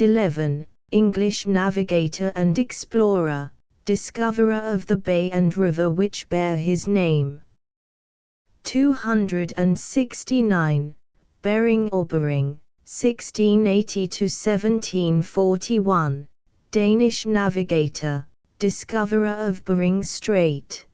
11. English navigator and explorer, discoverer of the bay and river which bear his name. 269. Bering or Bering, 1680 to 1741, Danish navigator, discoverer of Bering Strait.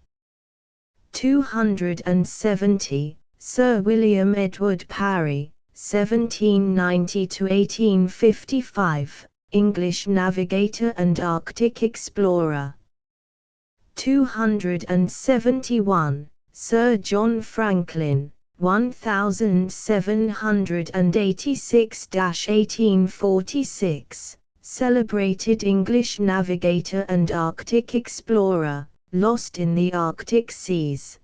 270. Sir William Edward Parry, 1790 to 1855, English navigator and Arctic explorer. 271. Sir John Franklin, 1786–1846, celebrated English navigator and Arctic explorer, lost in the Arctic seas.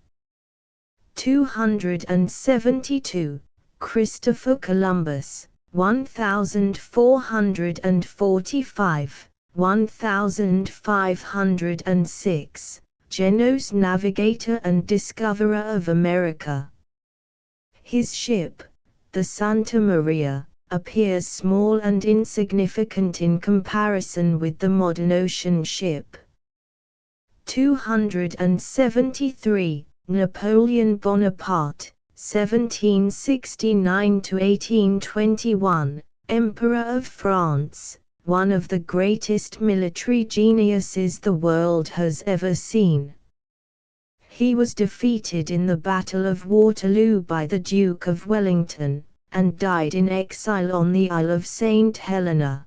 272. Christopher Columbus, 1445–1506, Geno's navigator and discoverer of America. His ship, the Santa Maria, appears small and insignificant in comparison with the modern ocean ship. 273. Napoleon Bonaparte, 1769–1821, Emperor of France, one of the greatest military geniuses the world has ever seen. He was defeated in the Battle of Waterloo by the Duke of Wellington, and died in exile on the Isle of St. Helena.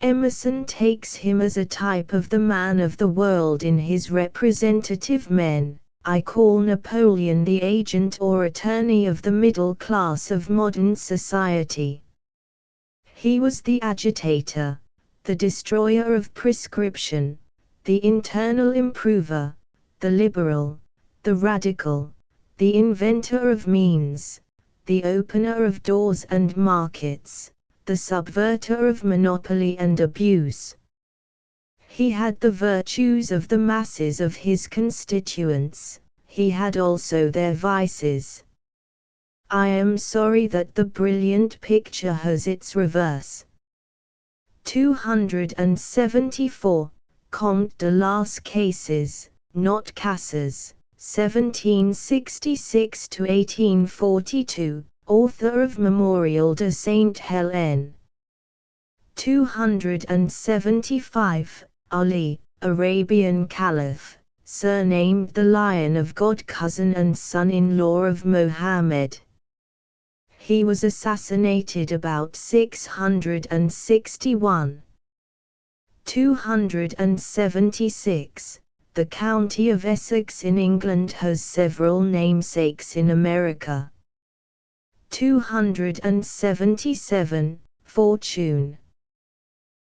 Emerson takes him as a type of the man of the world in his representative men. I call Napoleon the agent or attorney of the middle class of modern society. He was the agitator, the destroyer of prescription, the internal improver, the liberal, the radical, the inventor of means, the opener of doors and markets, the subverter of monopoly and abuse. He had the virtues of the masses of his constituents, he had also their vices. I am sorry that the brilliant picture has its reverse. 274. Comte de las Cases, not Casas, 1766–1842, author of Memorial de Saint Helene. 275. Ali, Arabian Caliph, surnamed the Lion of God, cousin and son-in-law of Mohammed. He was assassinated about 661. 276. The county of Essex in England has several namesakes in America. 277. Fortune.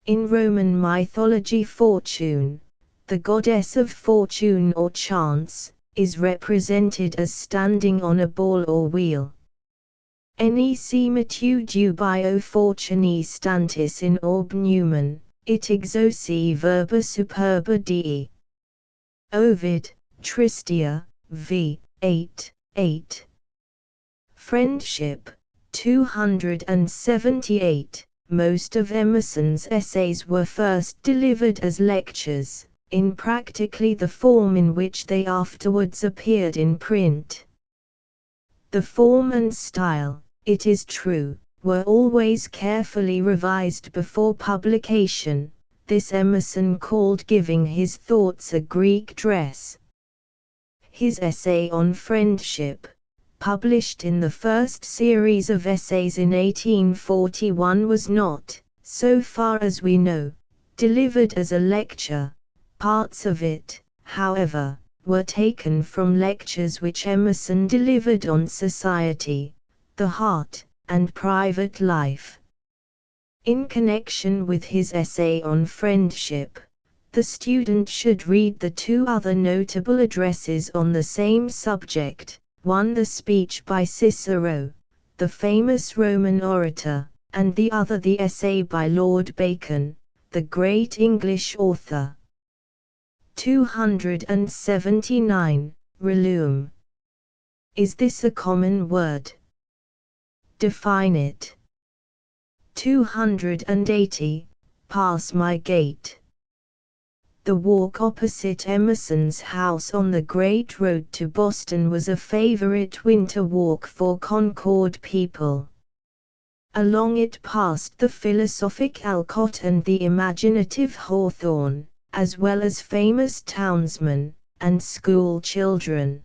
In Roman mythology, Fortune, the goddess of fortune or chance, is represented as standing on a ball or wheel. Nec metu dubio fortunae stantis in orb numen, it exauci verba superba dii. Ovid, Tristia, v. 8. Friendship. 278. Most of Emerson's essays were first delivered as lectures, in practically the form in which they afterwards appeared in print. The form and style, it is true, were always carefully revised before publication. This Emerson called giving his thoughts a Greek dress. His essay on friendship, published in the first series of essays in 1841, was not, so far as we know, delivered as a lecture. Parts of it, however, were taken from lectures which Emerson delivered on society, the heart, and private life. In connection with his essay on friendship, the student should read the two other notable addresses on the same subject, one the speech by Cicero, the famous Roman orator, and the other the essay by Lord Bacon, the great English author. 279. Relume. Is this a common word? Define it. 280, Pass My Gate. The walk opposite Emerson's house on the Great Road to Boston was a favorite winter walk for Concord people. Along it passed the philosophic Alcott and the imaginative Hawthorne, as well as famous townsmen and school children.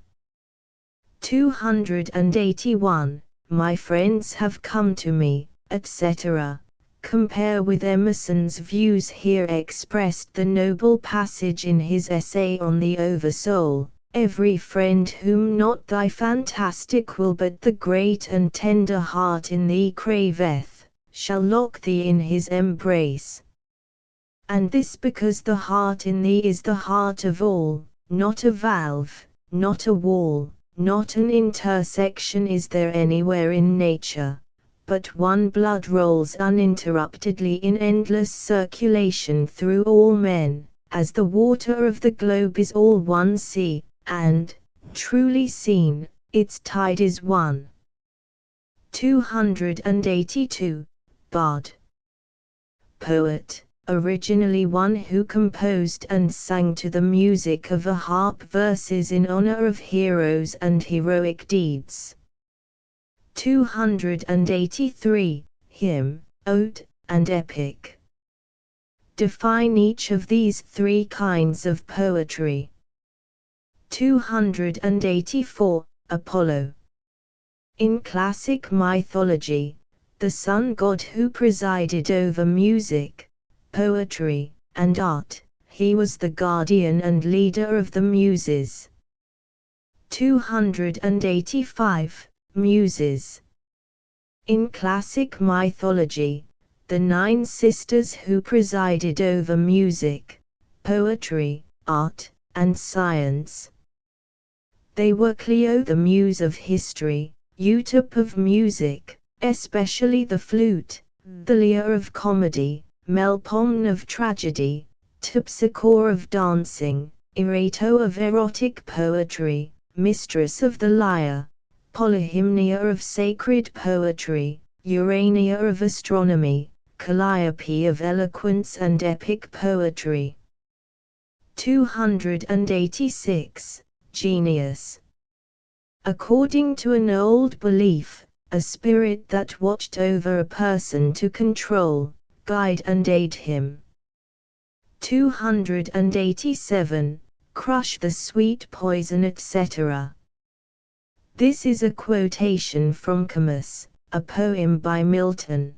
281, My friends have come to me, etc. Compare with Emerson's views here expressed the noble passage in his essay on the Oversoul, every friend whom not thy fantastic will but the great and tender heart in thee craveth, shall lock thee in his embrace. And this because the heart in thee is the heart of all, not a valve, not a wall, not an intersection is there anywhere in nature, but one blood rolls uninterruptedly in endless circulation through all men, as the water of the globe is all one sea, and, truly seen, its tide is one. 282, Bard. Poet, originally one who composed and sang to the music of a harp verses in honor of heroes and heroic deeds. 283, Hymn, Ode, and Epic. Define each of these three kinds of poetry. 284, Apollo. In classic mythology, the sun god who presided over music, poetry, and art, he was the guardian and leader of the muses. 285, Muses. In classic mythology, the 9 sisters who presided over music, poetry, art, and science. They were Clio the muse of history, Euterpe of music, especially the flute, Thalia of comedy, Melpomene of tragedy, Terpsichore of dancing, Erato of erotic poetry, mistress of the lyre, Polyhymnia of sacred poetry, Urania of astronomy, Calliope of eloquence and epic poetry. 286, Genius. According to an old belief, a spirit that watched over a person to control, guide and aid him. 287, Crush the sweet poison etc. This is a quotation from Comus, a poem by Milton.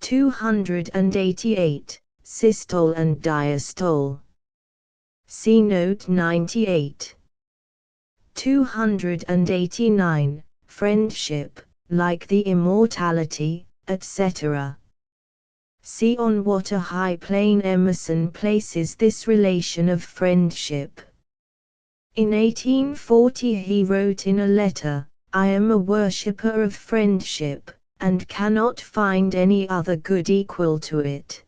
288, Systole and Diastole. See note 98. 289, Friendship, like the immortality, etc. See on what a high plane Emerson places this relation of friendship. In 1840 he wrote in a letter, I am a worshipper of friendship, and cannot find any other good equal to it.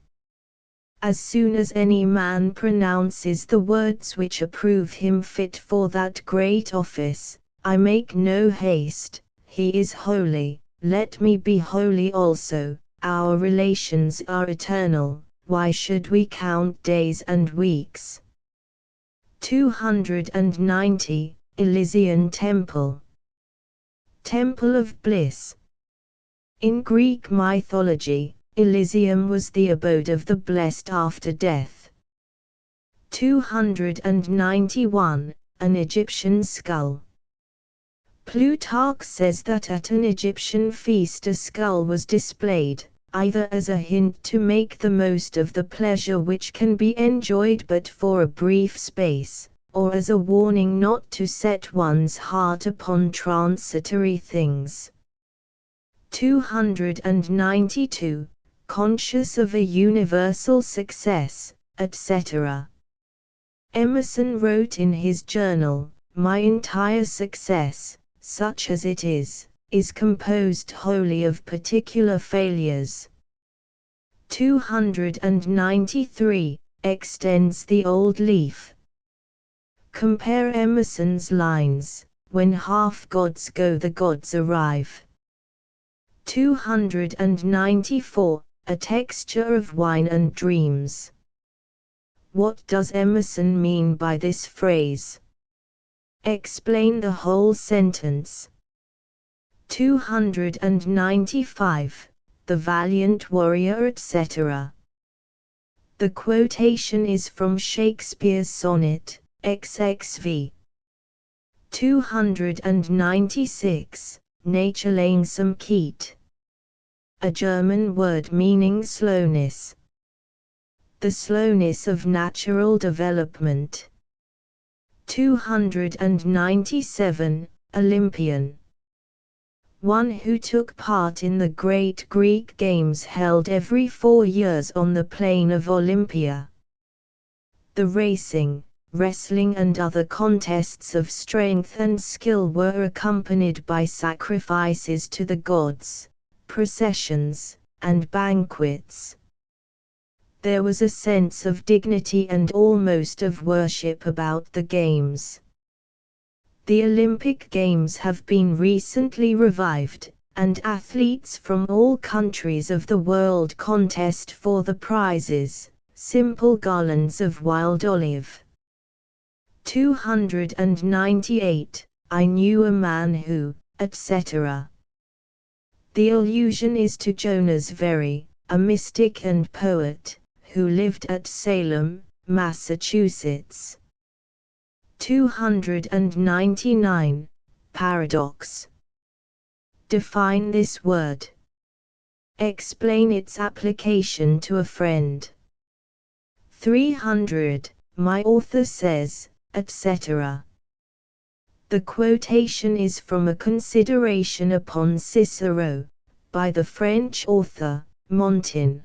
As soon as any man pronounces the words which approve him fit for that great office, I make no haste, he is holy, let me be holy also, our relations are eternal, why should we count days and weeks? 290, Elysian Temple. Temple of Bliss. In Greek mythology, Elysium was the abode of the blessed after death. 291, An Egyptian Skull. Plutarch says that at an Egyptian feast a skull was displayed, either as a hint to make the most of the pleasure which can be enjoyed but for a brief space, or as a warning not to set one's heart upon transitory things. 292, Conscious of a universal success, etc. Emerson wrote in his journal, My entire success, such as it is composed wholly of particular failures. 293, Extends the old leaf. Compare Emerson's lines, When half gods go the gods arrive. 294. A texture of wine and dreams. What does Emerson mean by this phrase? Explain the whole sentence. 295. The valiant warrior, etc. The quotation is from Shakespeare's sonnet, XXV. 296. Nature Langsamkeit. A German word meaning slowness. The slowness of natural development. 297. Olympian. One who took part in the great Greek games held every 4 years on the plain of Olympia. The racing, wrestling and other contests of strength and skill were accompanied by sacrifices to the gods, processions, and banquets. There was a sense of dignity and almost of worship about the games. The Olympic Games have been recently revived, and athletes from all countries of the world contest for the prizes, simple garlands of wild olive. 298. I knew a man who, etc. The allusion is to Jonas Very, a mystic and poet, who lived at Salem, Massachusetts. 299. Paradox. Define this word. Explain its application to a friend. 300. My author says, etc. The quotation is from a Consideration upon Cicero, by the French author, Montaigne.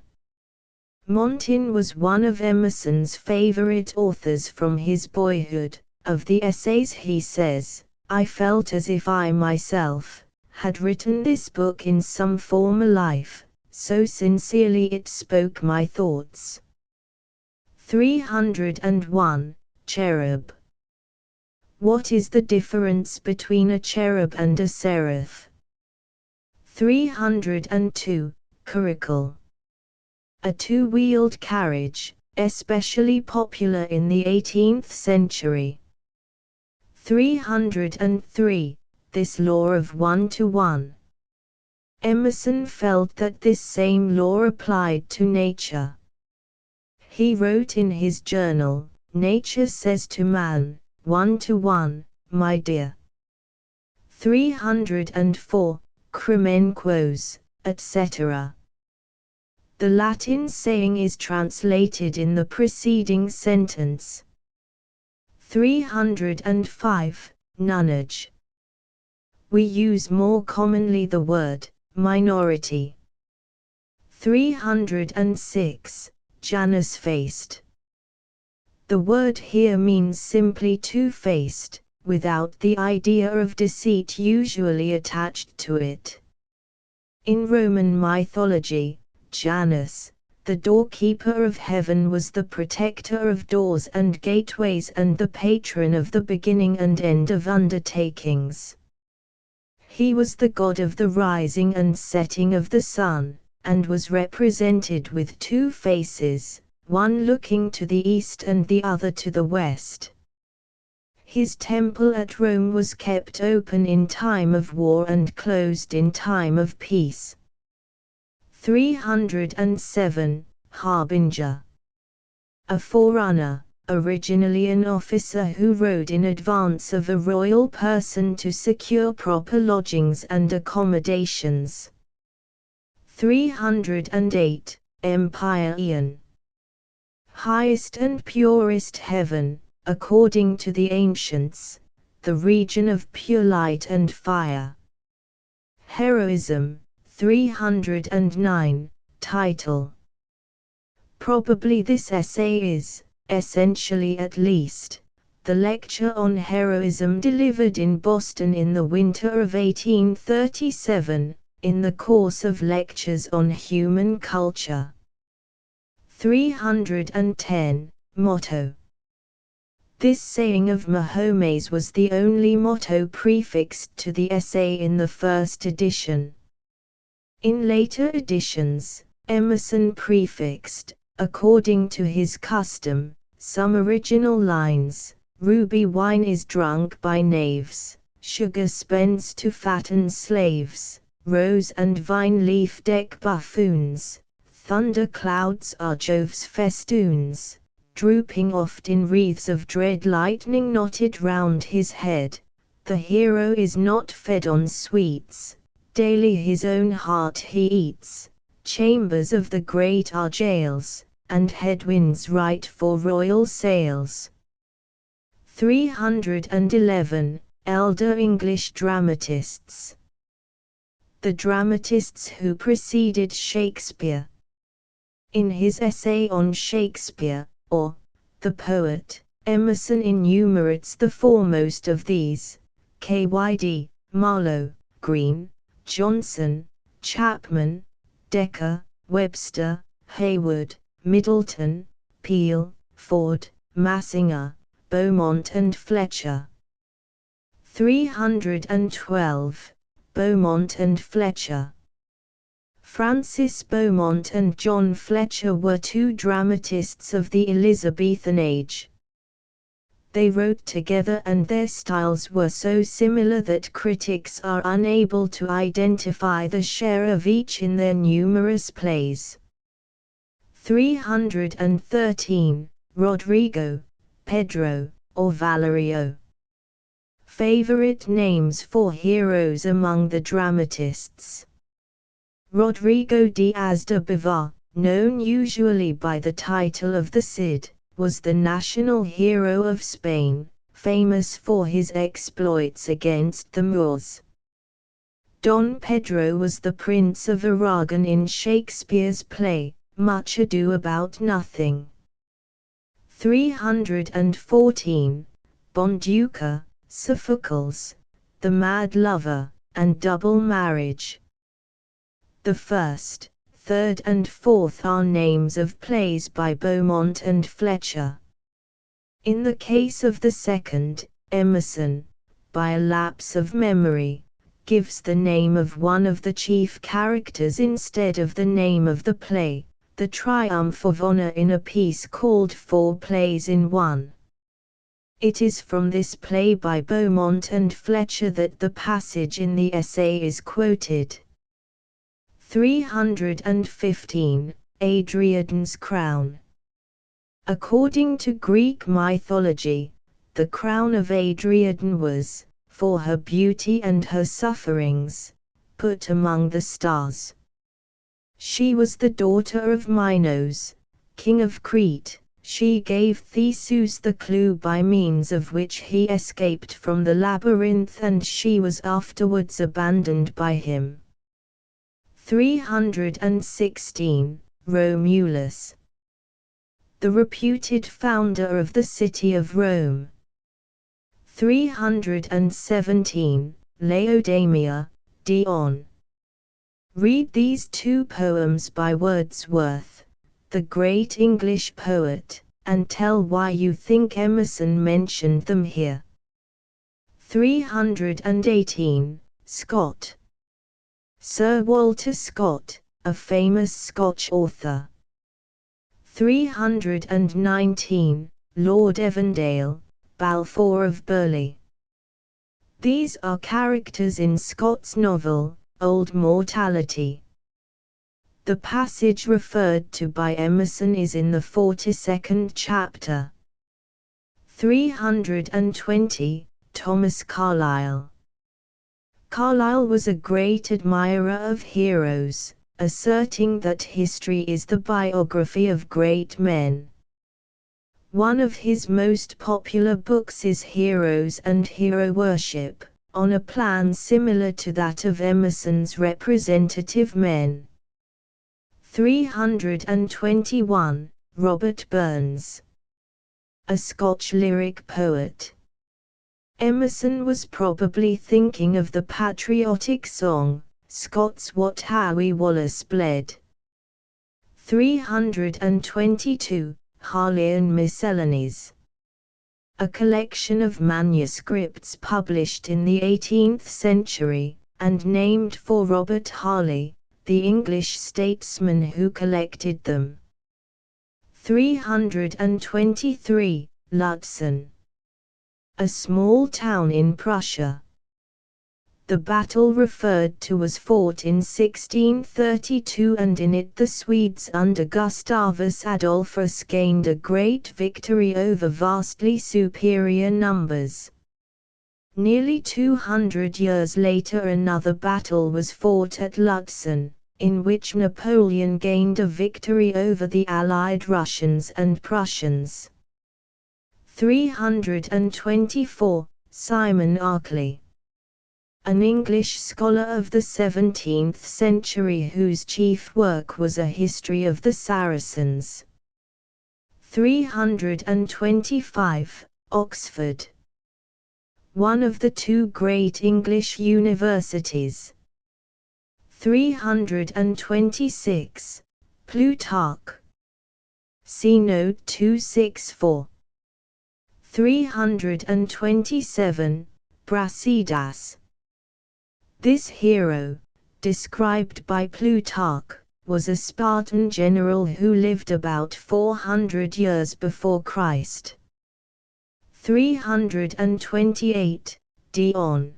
Montaigne was one of Emerson's favorite authors from his boyhood. Of the essays he says, I felt as if I myself had written this book in some former life, so sincerely it spoke my thoughts. 301. Cherub. What is the difference between a cherub and a seraph? 302. Curricle. A two-wheeled carriage, especially popular in the 18th century. 303. This law of one-to-one. Emerson felt that this same law applied to nature. He wrote in his journal, Nature says to man, 1-to-1, my dear. 304. Crimen quos, etc. The Latin saying is translated in the preceding sentence. 305. Nonage. We use more commonly the word minority. 306. Janus-faced. The word here means simply two-faced, without the idea of deceit usually attached to it. In Roman mythology, Janus, the doorkeeper of heaven, was the protector of doors and gateways and the patron of the beginning and end of undertakings. He was the god of the rising and setting of the sun, and was represented with two faces, one looking to the east and the other to the west. His temple at Rome was kept open in time of war and closed in time of peace. 307. Harbinger. A forerunner, originally an officer who rode in advance of a royal person to secure proper lodgings and accommodations. 308. Empyrean. Highest and purest heaven, according to the ancients, the region of pure light and fire. Heroism. 309. Title. Probably this essay is, essentially at least, the lecture on heroism delivered in Boston in the winter of 1837, in the course of lectures on human culture. 310. Motto. This saying of Mahomet's was the only motto prefixed to the essay in the first edition. In later editions, Emerson prefixed, according to his custom, some original lines: ruby wine is drunk by knaves, sugar spends to fatten slaves, rose and vine leaf deck buffoons, thunder clouds are Jove's festoons, drooping oft in wreaths of dread, lightning knotted round his head. The hero is not fed on sweets, daily his own heart he eats, chambers of the great are jails, and headwinds right for royal sails. 311. Elder English dramatists. The dramatists who preceded Shakespeare. In his essay on Shakespeare, or the poet, Emerson enumerates the foremost of these: Kyd, Marlowe, Greene, Johnson, Chapman, Dekker, Webster, Hayward, Middleton, Peele, Ford, Massinger, Beaumont and Fletcher. 312. Beaumont and Fletcher. Francis Beaumont and John Fletcher were two dramatists of the Elizabethan age. They wrote together and their styles were so similar that critics are unable to identify the share of each in their numerous plays. 313. Rodrigo, Pedro, or Valerio. Favorite names for heroes among the dramatists. Rodrigo Diaz de Bivar, known usually by the title of the Cid, was the national hero of Spain, famous for his exploits against the Moors. Don Pedro was the Prince of Aragon in Shakespeare's play, Much Ado About Nothing. 314. Bonduca, Sophocles, The Mad Lover, and Double Marriage. The first, third and fourth are names of plays by Beaumont and Fletcher. In the case of the second, Emerson, by a lapse of memory, gives the name of one of the chief characters instead of the name of the play, the triumph of honor, in a piece called Four Plays in One. It is from this play by Beaumont and Fletcher that the passage in the essay is quoted. 315. Adrian's Crown. According to Greek mythology, the crown of Adrian was, for her beauty and her sufferings, put among the stars. She was the daughter of Minos, king of Crete. She gave Theseus the clue by means of which he escaped from the labyrinth, and she was afterwards abandoned by him. 316. Romulus. The reputed founder of the city of Rome. 317. Laodamia, Dion. Read these two poems by Wordsworth, the great English poet, and tell why you think Emerson mentioned them here. 318. Scott. Sir Walter Scott, a famous Scotch author. 319. Lord Evandale, Balfour of Burleigh. These are characters in Scott's novel, Old Mortality. The passage referred to by Emerson is in the 42nd chapter. 320. Thomas Carlyle. Carlyle was a great admirer of heroes, asserting that history is the biography of great men. One of his most popular books is Heroes and Hero Worship, on a plan similar to that of Emerson's Representative Men. 321. Robert Burns. A Scotch lyric poet. Emerson was probably thinking of the patriotic song, Scots What Howie Wallace Bled. 322. Harleian Miscellanies. A collection of manuscripts published in the 18th century, and named for Robert Harley, the English statesman who collected them. 323. Lutzen. A small town in Prussia. The battle referred to was fought in 1632, and in it the Swedes under Gustavus Adolphus gained a great victory over vastly superior numbers. Nearly 200 years later another battle was fought at Lutzen, in which Napoleon gained a victory over the allied Russians and Prussians. 324. Simon Arkley. An English scholar of the 17th century whose chief work was a history of the Saracens. 325. Oxford. One of the two great English universities. 326. Plutarch. See note 264. 327. Brasidas. This hero, described by Plutarch, was a Spartan general who lived about 400 years before Christ. 328. Dion.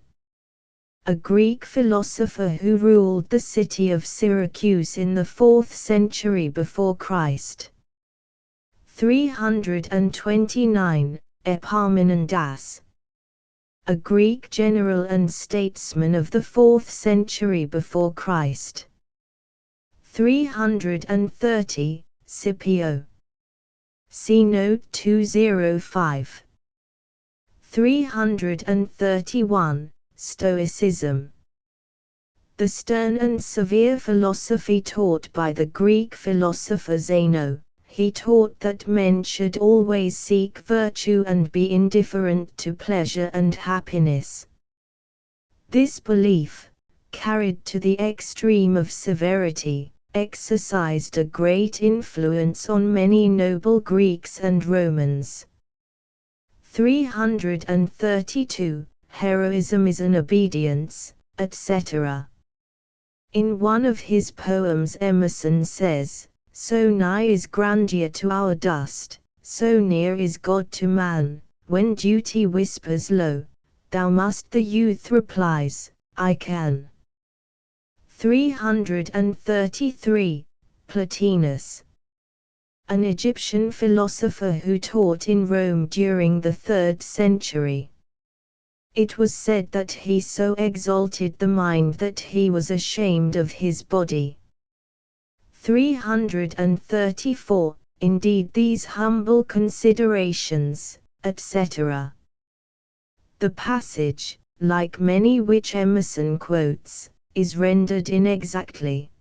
A Greek philosopher who ruled the city of Syracuse in the 4th century before Christ. 329. Epaminondas. A Greek general and statesman of the 4th century before Christ. 330. Scipio. See note 205. 331. Stoicism. The stern and severe philosophy taught by the Greek philosopher Zeno. He taught that men should always seek virtue and be indifferent to pleasure and happiness. This belief, carried to the extreme of severity, exercised a great influence on many noble Greeks and Romans. 332. Heroism is an obedience, etc. In one of his poems Emerson says, "So nigh is grandeur to our dust, so near is God to man, when duty whispers low, thou must," the youth replies, "I can." 333. Plotinus. An Egyptian philosopher who taught in Rome during the 3rd century. It was said that he so exalted the mind that he was ashamed of his body. 334. Indeed these humble considerations, etc. The passage, like many which Emerson quotes, is rendered inexactly.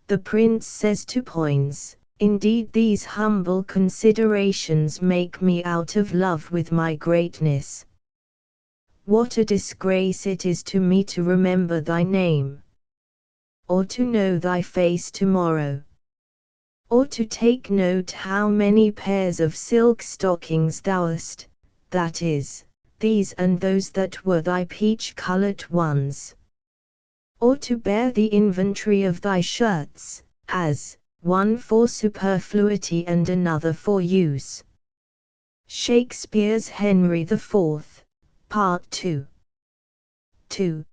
The prince says to Poins, "Indeed these humble considerations make me out of love with my greatness. What a disgrace it is to me to remember thy name, or to know thy face tomorrow, or to take note how many pairs of silk stockings thou hast, that is, these and those that were thy peach-colored ones, or to bear the inventory of thy shirts, as, one for superfluity and another for use." Shakespeare's Henry IV, Part 2. 2.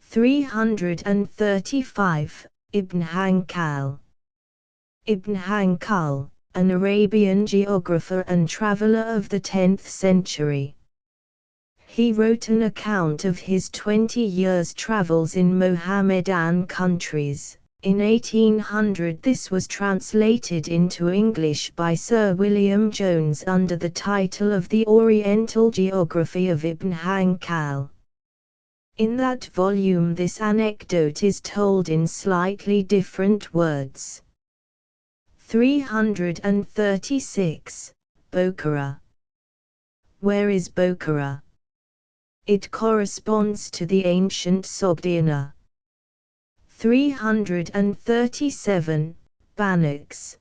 335. Ibn Hanbal. Ibn Hanbal, an Arabian geographer and traveler of the 10th century. He wrote an account of his 20 years' travels in Mohammedan countries. In 1800 this was translated into English by Sir William Jones under the title of The Oriental Geography of Ibn Hanbal. In that volume this anecdote is told in slightly different words. 336. Bokhara. Where is Bokhara? It corresponds to the ancient Sogdiana. 337. Bannocks.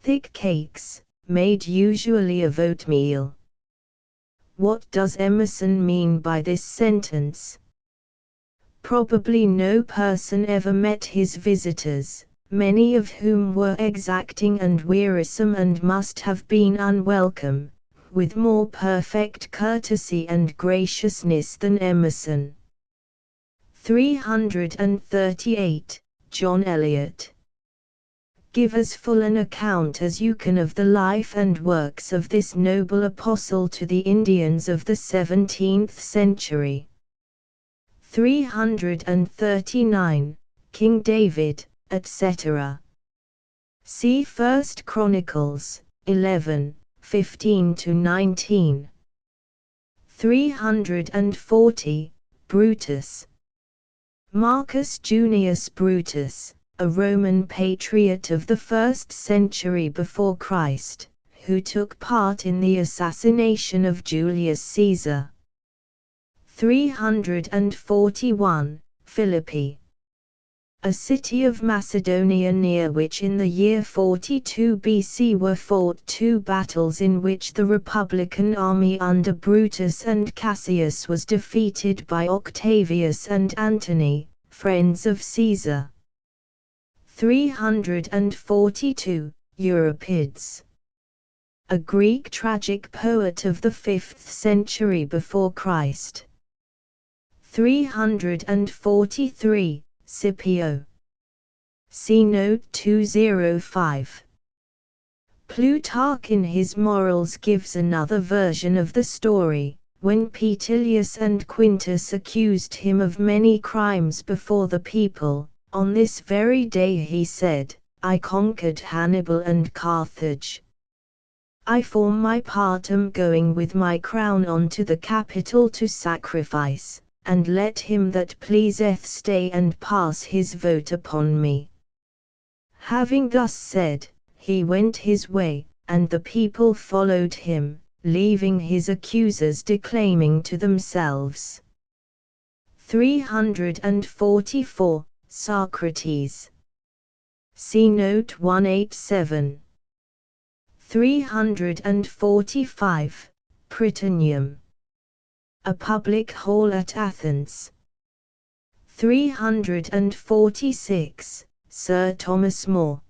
Thick cakes, made usually of oatmeal. What does Emerson mean by this sentence? probably no person ever met his visitors, many of whom were exacting and wearisome and must have been unwelcome, with more perfect courtesy and graciousness than Emerson. 338. John Eliot. Give as full an account as you can of the life and works of this noble apostle to the Indians of the 17th century. 339. King David, etc. See 1 Chronicles 11, 15–19. 340. Brutus. Marcus Junius Brutus, a Roman patriot of the 1st century before Christ, who took part in the assassination of Julius Caesar. 341. Philippi. A city of Macedonia near which in the year 42 BC were fought 2 battles in which the Republican army under Brutus and Cassius was defeated by Octavius and Antony, friends of Caesar. 342. Euripides. A Greek tragic poet of the 5th century before Christ. 343. Scipio. See note 205. Plutarch in his Morals gives another version of the story, when Petilius and Quintus accused him of many crimes before the people. On this very day he said, I conquered Hannibal and Carthage. I for my part am going with my crown on to the Capitol to sacrifice, and let him that pleaseth stay and pass his vote upon me. Having thus said, he went his way, and the people followed him, leaving his accusers declaiming to themselves. 344. Socrates. See note 187. 345. Prytaneum. A public hall at Athens. 346. Sir Thomas More.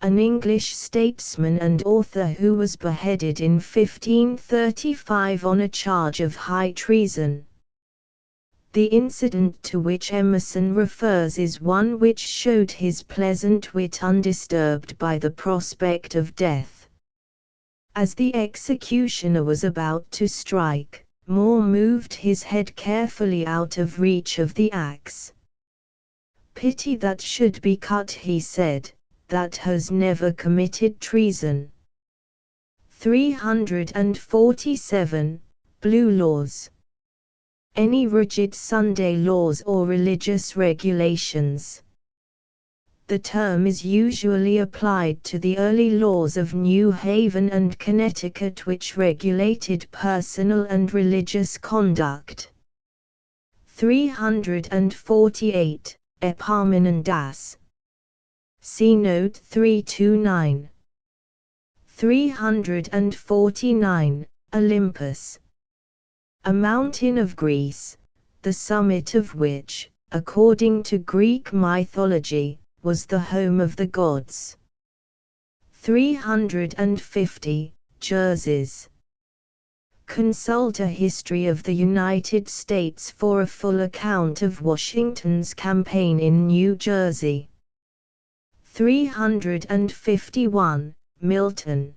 An English statesman and author who was beheaded in 1535 on a charge of high treason. The incident to which Emerson refers is one which showed his pleasant wit undisturbed by the prospect of death. As the executioner was about to strike, More moved his head carefully out of reach of the axe. Pity that should be cut, he said, that has never committed treason. 347. Blue laws. Any rigid Sunday laws or religious regulations. The term is usually applied to the early laws of New Haven and Connecticut which regulated personal and religious conduct. 348. Epaminondas. See note 329. 349. Olympus. A mountain of Greece, the summit of which, according to Greek mythology, was the home of the gods. 350. Jerseys. Consult a history of the United States for a full account of Washington's campaign in New Jersey. 351. Milton.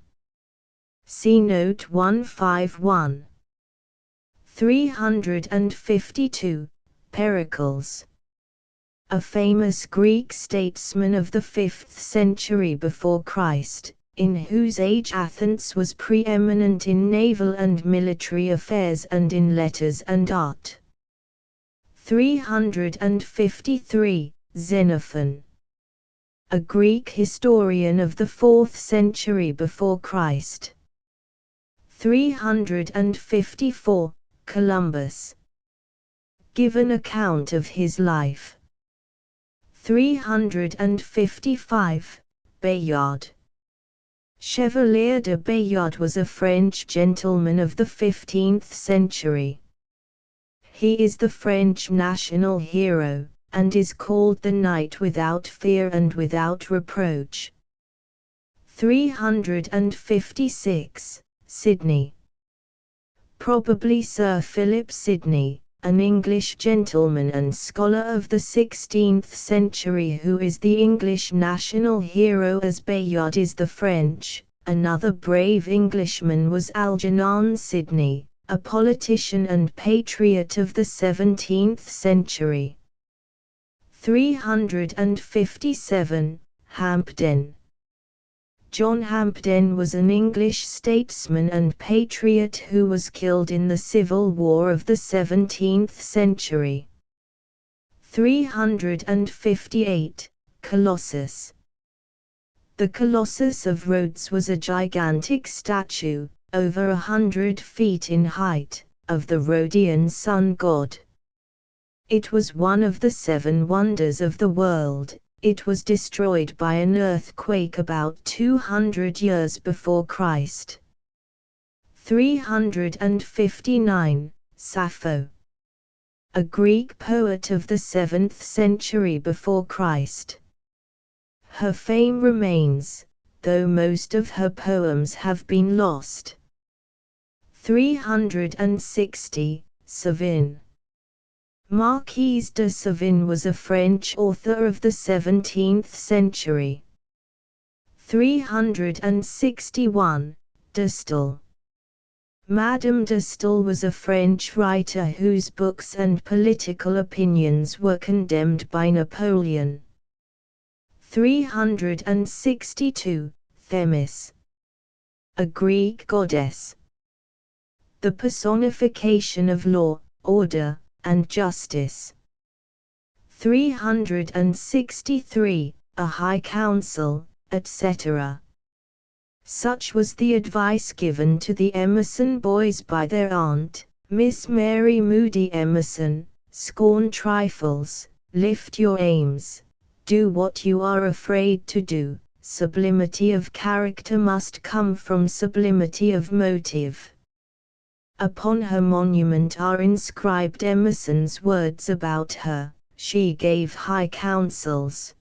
See note 151. 352. Pericles. A famous Greek statesman of the 5th century before Christ, in whose age Athens was preeminent in naval and military affairs and in letters and art. 353. Xenophon. A Greek historian of the 4th century before Christ. 354. Columbus. Give an account of his life. 355. Bayard. Chevalier de Bayard was a French gentleman of the 15th century. He is the French national hero, and is called the Knight without fear and without reproach. 356. Sidney. Probably Sir Philip Sidney, an English gentleman and scholar of the 16th century who is the English national hero as Bayard is the French. Another brave Englishman was Algernon Sidney, a politician and patriot of the 17th century. 357. Hampden. John Hampden was an English statesman and patriot who was killed in the Civil War of the 17th century. 358. Colossus. The Colossus of Rhodes was a gigantic statue, over 100 feet in height, of the Rhodian sun god. It was one of the 7 wonders of the world. It was destroyed by an earthquake about 200 years before Christ. 359. Sappho. A Greek poet of the 7th century before Christ. Her fame remains, though most of her poems have been lost. 360. Savin. Marquise de Savin was a French author of the 17th century. 361. De Staël. Madame de Staël was a French writer whose books and political opinions were condemned by Napoleon. 362. Themis. A Greek goddess. The personification of law, order, and justice. 363. A high council, etc. Such was the advice given to the Emerson boys by their aunt, Miss Mary Moody Emerson: scorn trifles, lift your aims, do what you are afraid to do. Sublimity of character must come from sublimity of motive. Upon her monument are inscribed Emerson's words about her: she gave high counsels.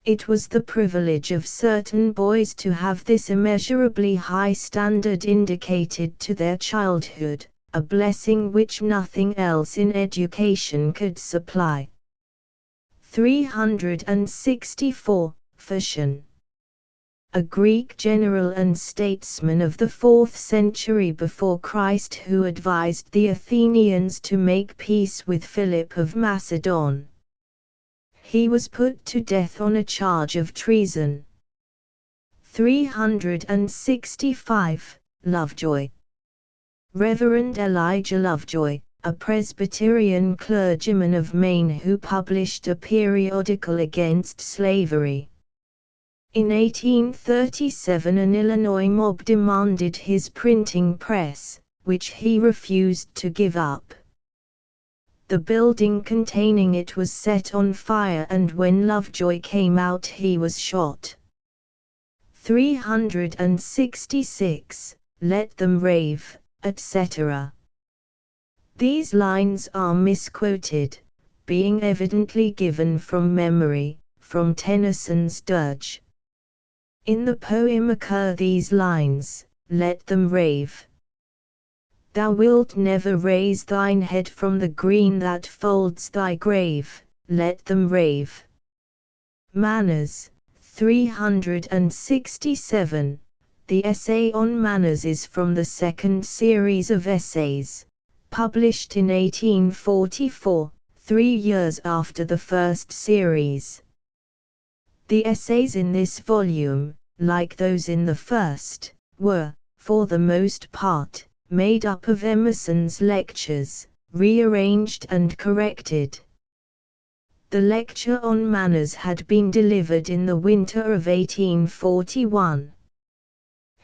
It was the privilege of certain boys to have this immeasurably high standard indicated to their childhood, a blessing which nothing else in education could supply. 364. Phocion. A Greek general and statesman of the 4th century before Christ who advised the Athenians to make peace with Philip of Macedon. He was put to death on a charge of treason. 365. Lovejoy. Reverend Elijah Lovejoy, a Presbyterian clergyman of Maine who published a periodical against slavery. In 1837 an Illinois mob demanded his printing press, which he refused to give up. The building containing it was set on fire, and when Lovejoy came out he was shot. 366. Let them rave, etc. These lines are misquoted, being evidently given from memory, from Tennyson's dirge. In the poem occur these lines: let them rave. Thou wilt never raise thine head from the green that folds thy grave, let them rave. Manners. 367. The essay on manners is from the second series of essays, published in 1844, 3 years after the first series. The essays in this volume, like those in the first, were, for the most part, made up of Emerson's lectures, rearranged and corrected. The lecture on manners had been delivered in the winter of 1841.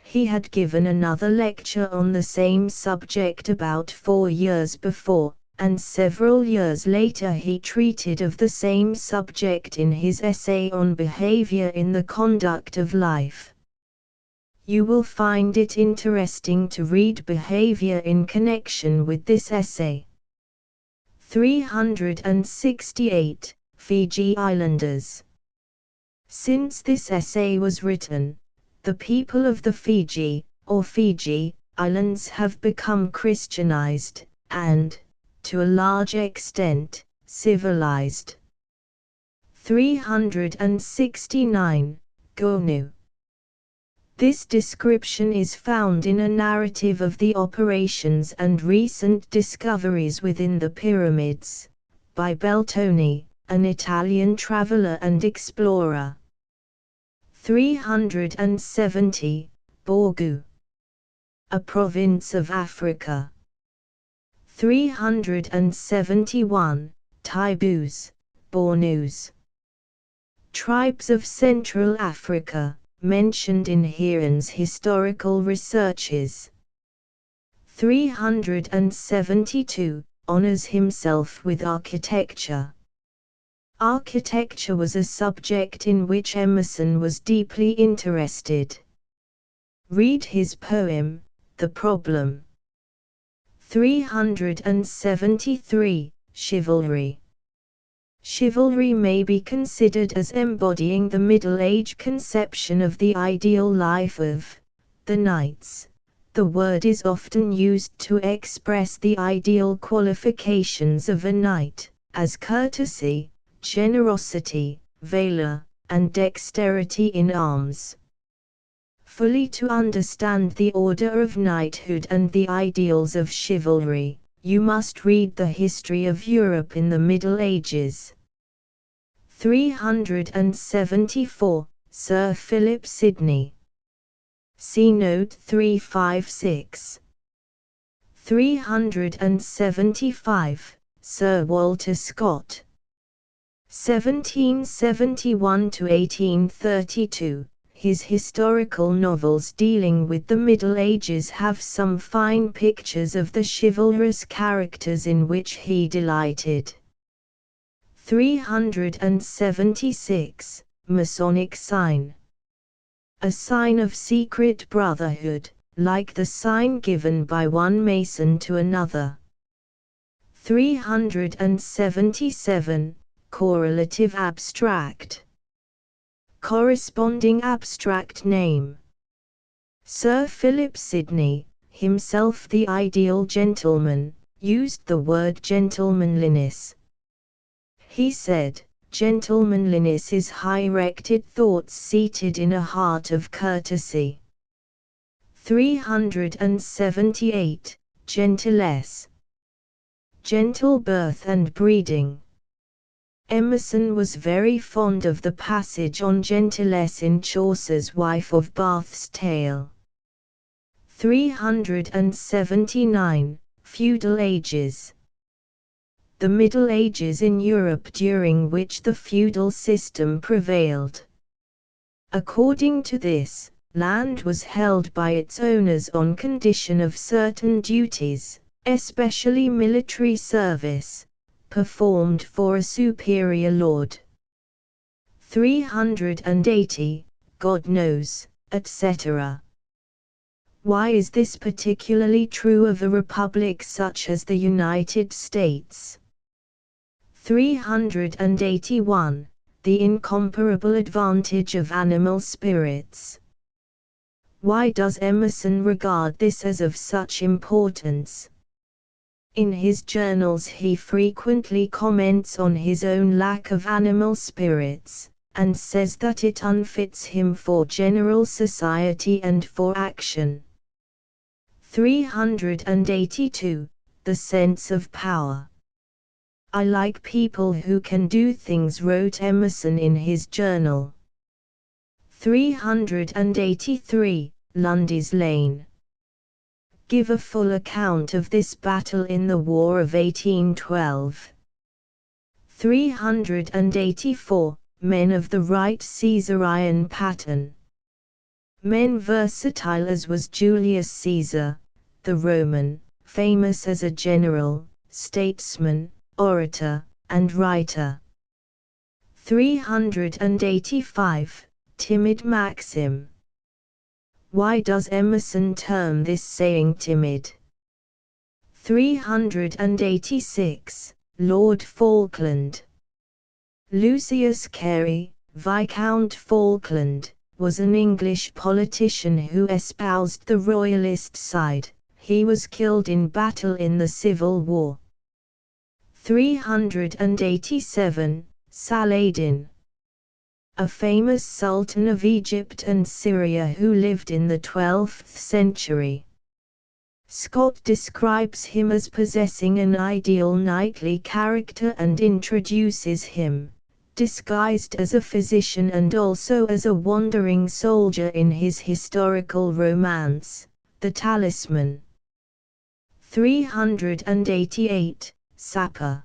He had given another lecture on the same subject about 4 years before, and several years later he treated of the same subject in his essay on behavior in the conduct of life. You will find it interesting to read behavior in connection with this essay. 368. Fiji Islanders. Since this essay was written, the people of the Fiji, or Fiji, Islands have become Christianized, and, to a large extent, civilized. 369. Gonu. This description is found in a narrative of the operations and recent discoveries within the pyramids, by Beltoni, an Italian traveler and explorer. 370. Borgu. A province of Africa. 371. Taibus, Bornus. Tribes of Central Africa, mentioned in Heron's historical researches. 372. Honors himself with architecture. Architecture was a subject in which Emerson was deeply interested. Read his poem, The Problem. 373. Chivalry. Chivalry may be considered as embodying the Middle Age conception of the ideal life of the knights. The word is often used to express the ideal qualifications of a knight, as courtesy, generosity, valor, and dexterity in arms. Fully to understand the order of knighthood and the ideals of chivalry, you must read the history of Europe in the Middle Ages. 374. Sir Philip Sidney. See Note 356. 375. Sir Walter Scott. 1771 to 1832. His historical novels dealing with the Middle Ages have some fine pictures of the chivalrous characters in which he delighted. 376. Masonic sign. A sign of secret brotherhood, like the sign given by one Mason to another. 377. Correlative abstract. Corresponding abstract name. Sir Philip Sidney, himself the ideal gentleman, used the word gentlemanliness. He said, "Gentlemanliness is high-rected thoughts seated in a heart of courtesy." 378. Gentilesse. Gentle birth and breeding. Emerson was very fond of the passage on gentilesse in Chaucer's Wife of Bath's Tale. 379. Feudal Ages. The Middle Ages in Europe during which the feudal system prevailed. According to this, land was held by its owners on condition of certain duties, especially military service, performed for a superior lord. 380. God knows, etc. Why is this particularly true of a republic such as the United States? 381. The incomparable advantage of animal spirits. Why does Emerson regard this as of such importance? In his journals he frequently comments on his own lack of animal spirits, and says that it unfits him for general society and for action. 382. The sense of power. I like people who can do things, wrote Emerson in his journal. 383. Lundy's Lane. Give a full account of this battle in the War of 1812. 384. Men of the right Caesarian pattern. Men versatile as was Julius Caesar, the Roman, famous as a general, statesman, orator, and writer. 385. Timid maxim. Why does Emerson term this saying timid? 386. Lord Falkland. Lucius Carey, Viscount Falkland, was an English politician who espoused the royalist side. He was killed in battle in the Civil War. 387. Saladin, a famous sultan of Egypt and Syria who lived in the 12th century. Scott describes him as possessing an ideal knightly character and introduces him, disguised as a physician and also as a wandering soldier in his historical romance, The Talisman. 388. Sapor,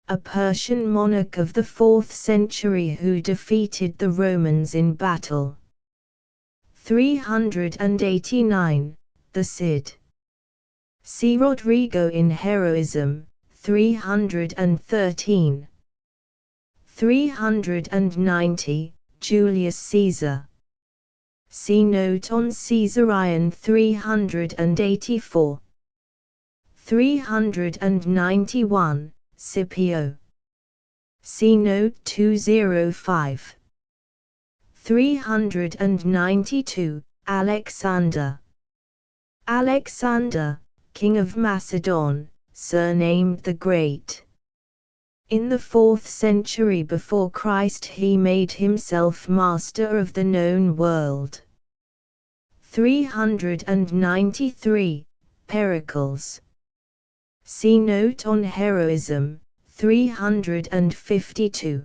a Persian monarch of the 4th century who defeated the Romans in battle. 389. The Cid. See Rodrigo in Heroism, 313. 390. Julius Caesar. See note on Caesarion 384. 391. Scipio. See note 205. 392. Alexander. Alexander, King of Macedon, surnamed the Great. In the 4th century before Christ he made himself master of the known world. 393. Pericles. See note on Heroism, 352.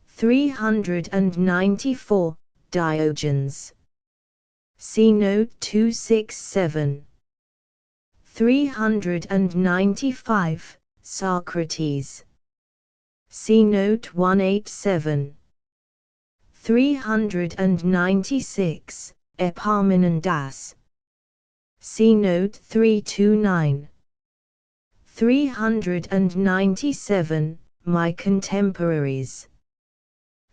394. Diogenes. See note 267. 395. Socrates. See note 187. 396. Epaminondas. See note 329. 397. My contemporaries.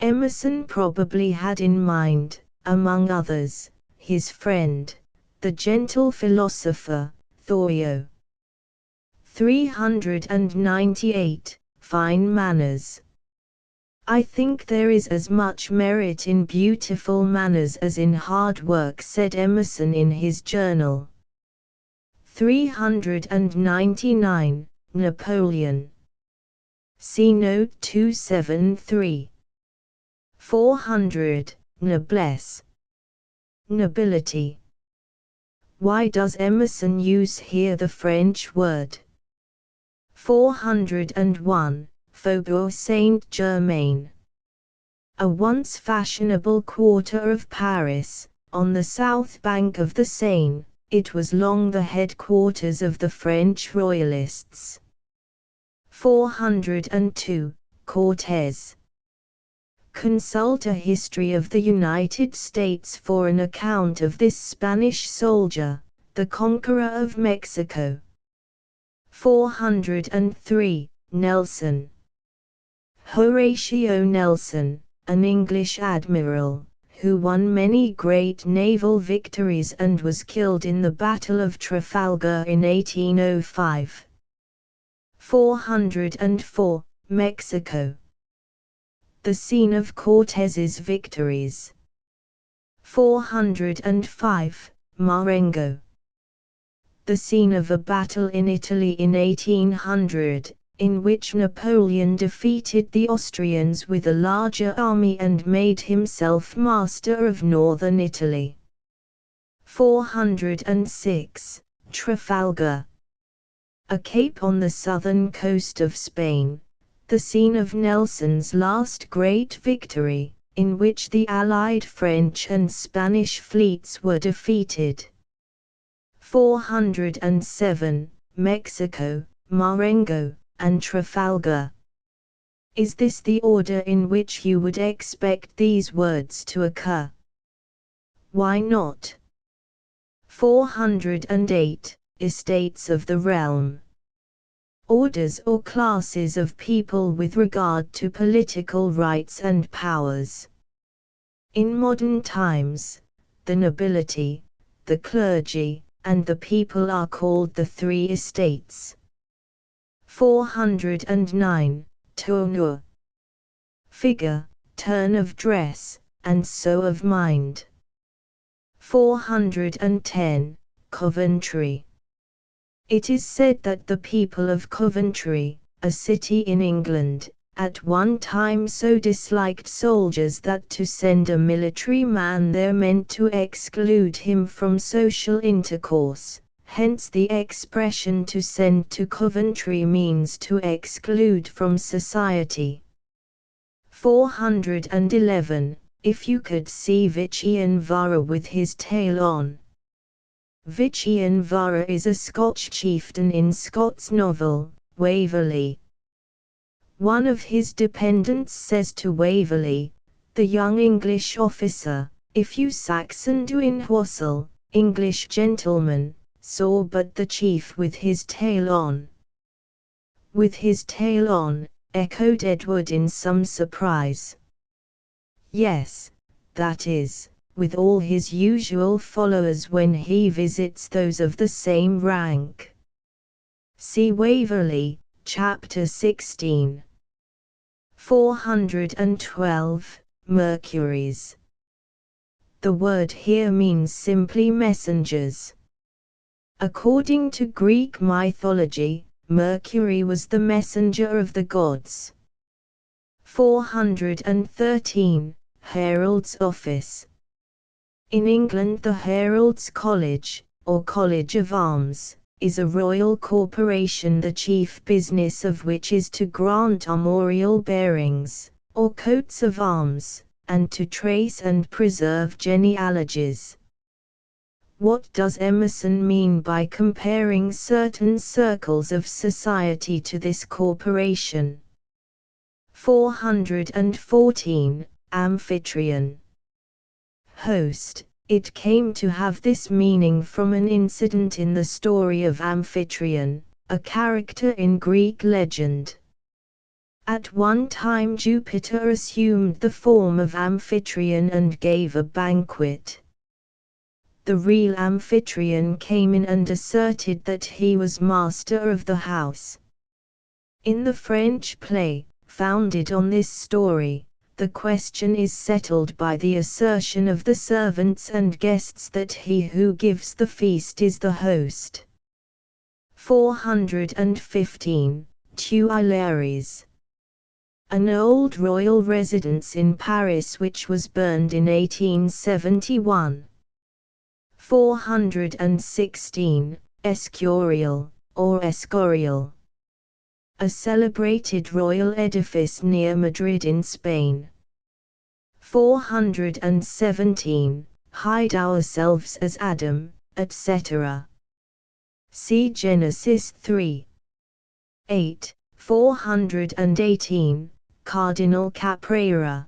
Emerson probably had in mind, among others, his friend, the gentle philosopher, Thoreau. 398. Fine manners. I think there is as much merit in beautiful manners as in hard work, said Emerson in his journal. 399. Napoleon. See note 273. 400. Noblesse. Nobility. Why does Emerson use here the French word? 401. Faubourg Saint-Germain. A once fashionable quarter of Paris, on the south bank of the Seine, it was long the headquarters of the French royalists. 402. Cortés. Consult a history of the United States for an account of this Spanish soldier, the conqueror of Mexico. 403. Nelson. Horatio Nelson, an English admiral, who won many great naval victories and was killed in the Battle of Trafalgar in 1805. 404. Mexico. The scene of Cortés's victories. 405. Marengo. The scene of a battle in Italy in 1800, in which Napoleon defeated the Austrians with a larger army and made himself master of northern Italy. 406. Trafalgar. A cape on the southern coast of Spain, the scene of Nelson's last great victory, in which the Allied French and Spanish fleets were defeated. 407. Mexico, Marengo, and Trafalgar. Is this the order in which you would expect these words to occur? Why not? 408. Estates of the realm. Orders or classes of people with regard to political rights and powers. In modern times, the nobility, the clergy, and the people are called the three estates. 409, tournure. Figure, turn of dress, and so of mind. 410, Coventry. It is said that the people of Coventry, a city in England, at one time so disliked soldiers that to send a military man there meant to exclude him from social intercourse, hence the expression to send to Coventry means to exclude from society. 411, if you could see Vichyanvara with his tail on. Vichyanvara is a Scotch chieftain in Scott's novel, Waverley. One of his dependents says to Waverley, the young English officer, if you Saxon do in Wassel, English gentleman, saw but the chief with his tail on. With his tail on, echoed Edward in some surprise. Yes, that is, with all his usual followers when he visits those of the same rank. See Waverley, chapter 16. 412, Mercuries. The word here means simply messengers. According to Greek mythology, Mercury was the messenger of the gods. 413, Herald's Office. In England the Herald's College, or College of Arms, is a royal corporation the chief business of which is to grant armorial bearings, or coats of arms, and to trace and preserve genealogies. What does Emerson mean by comparing certain circles of society to this corporation? 414, Amphitryon. Host. It came to have this meaning from an incident in the story of Amphitryon, a character in Greek legend. At one time Jupiter assumed the form of Amphitryon and gave a banquet. The real Amphitryon came in and asserted that he was master of the house. In the French play, founded on this story, the question is settled by the assertion of the servants and guests that he who gives the feast is the host. 415, Tuileries. An old royal residence in Paris which was burned in 1871. 416, Escurial, or Escorial. A celebrated royal edifice near Madrid in Spain. 417, Hide ourselves as Adam, etc. See Genesis 3. 8, 418, Cardinal Caprera.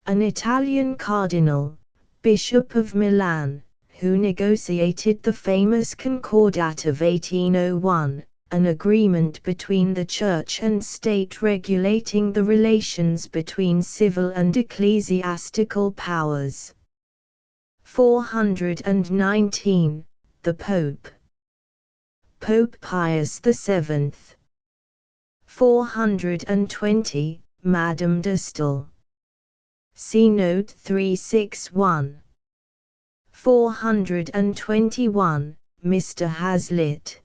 An Italian cardinal, Bishop of Milan, who negotiated the famous Concordat of 1801, an agreement between the Church and State regulating the relations between civil and ecclesiastical powers. 419, the Pope. Pope Pius VII. 420, Madame de Staël. See Note 361. 421, Mr. Hazlitt.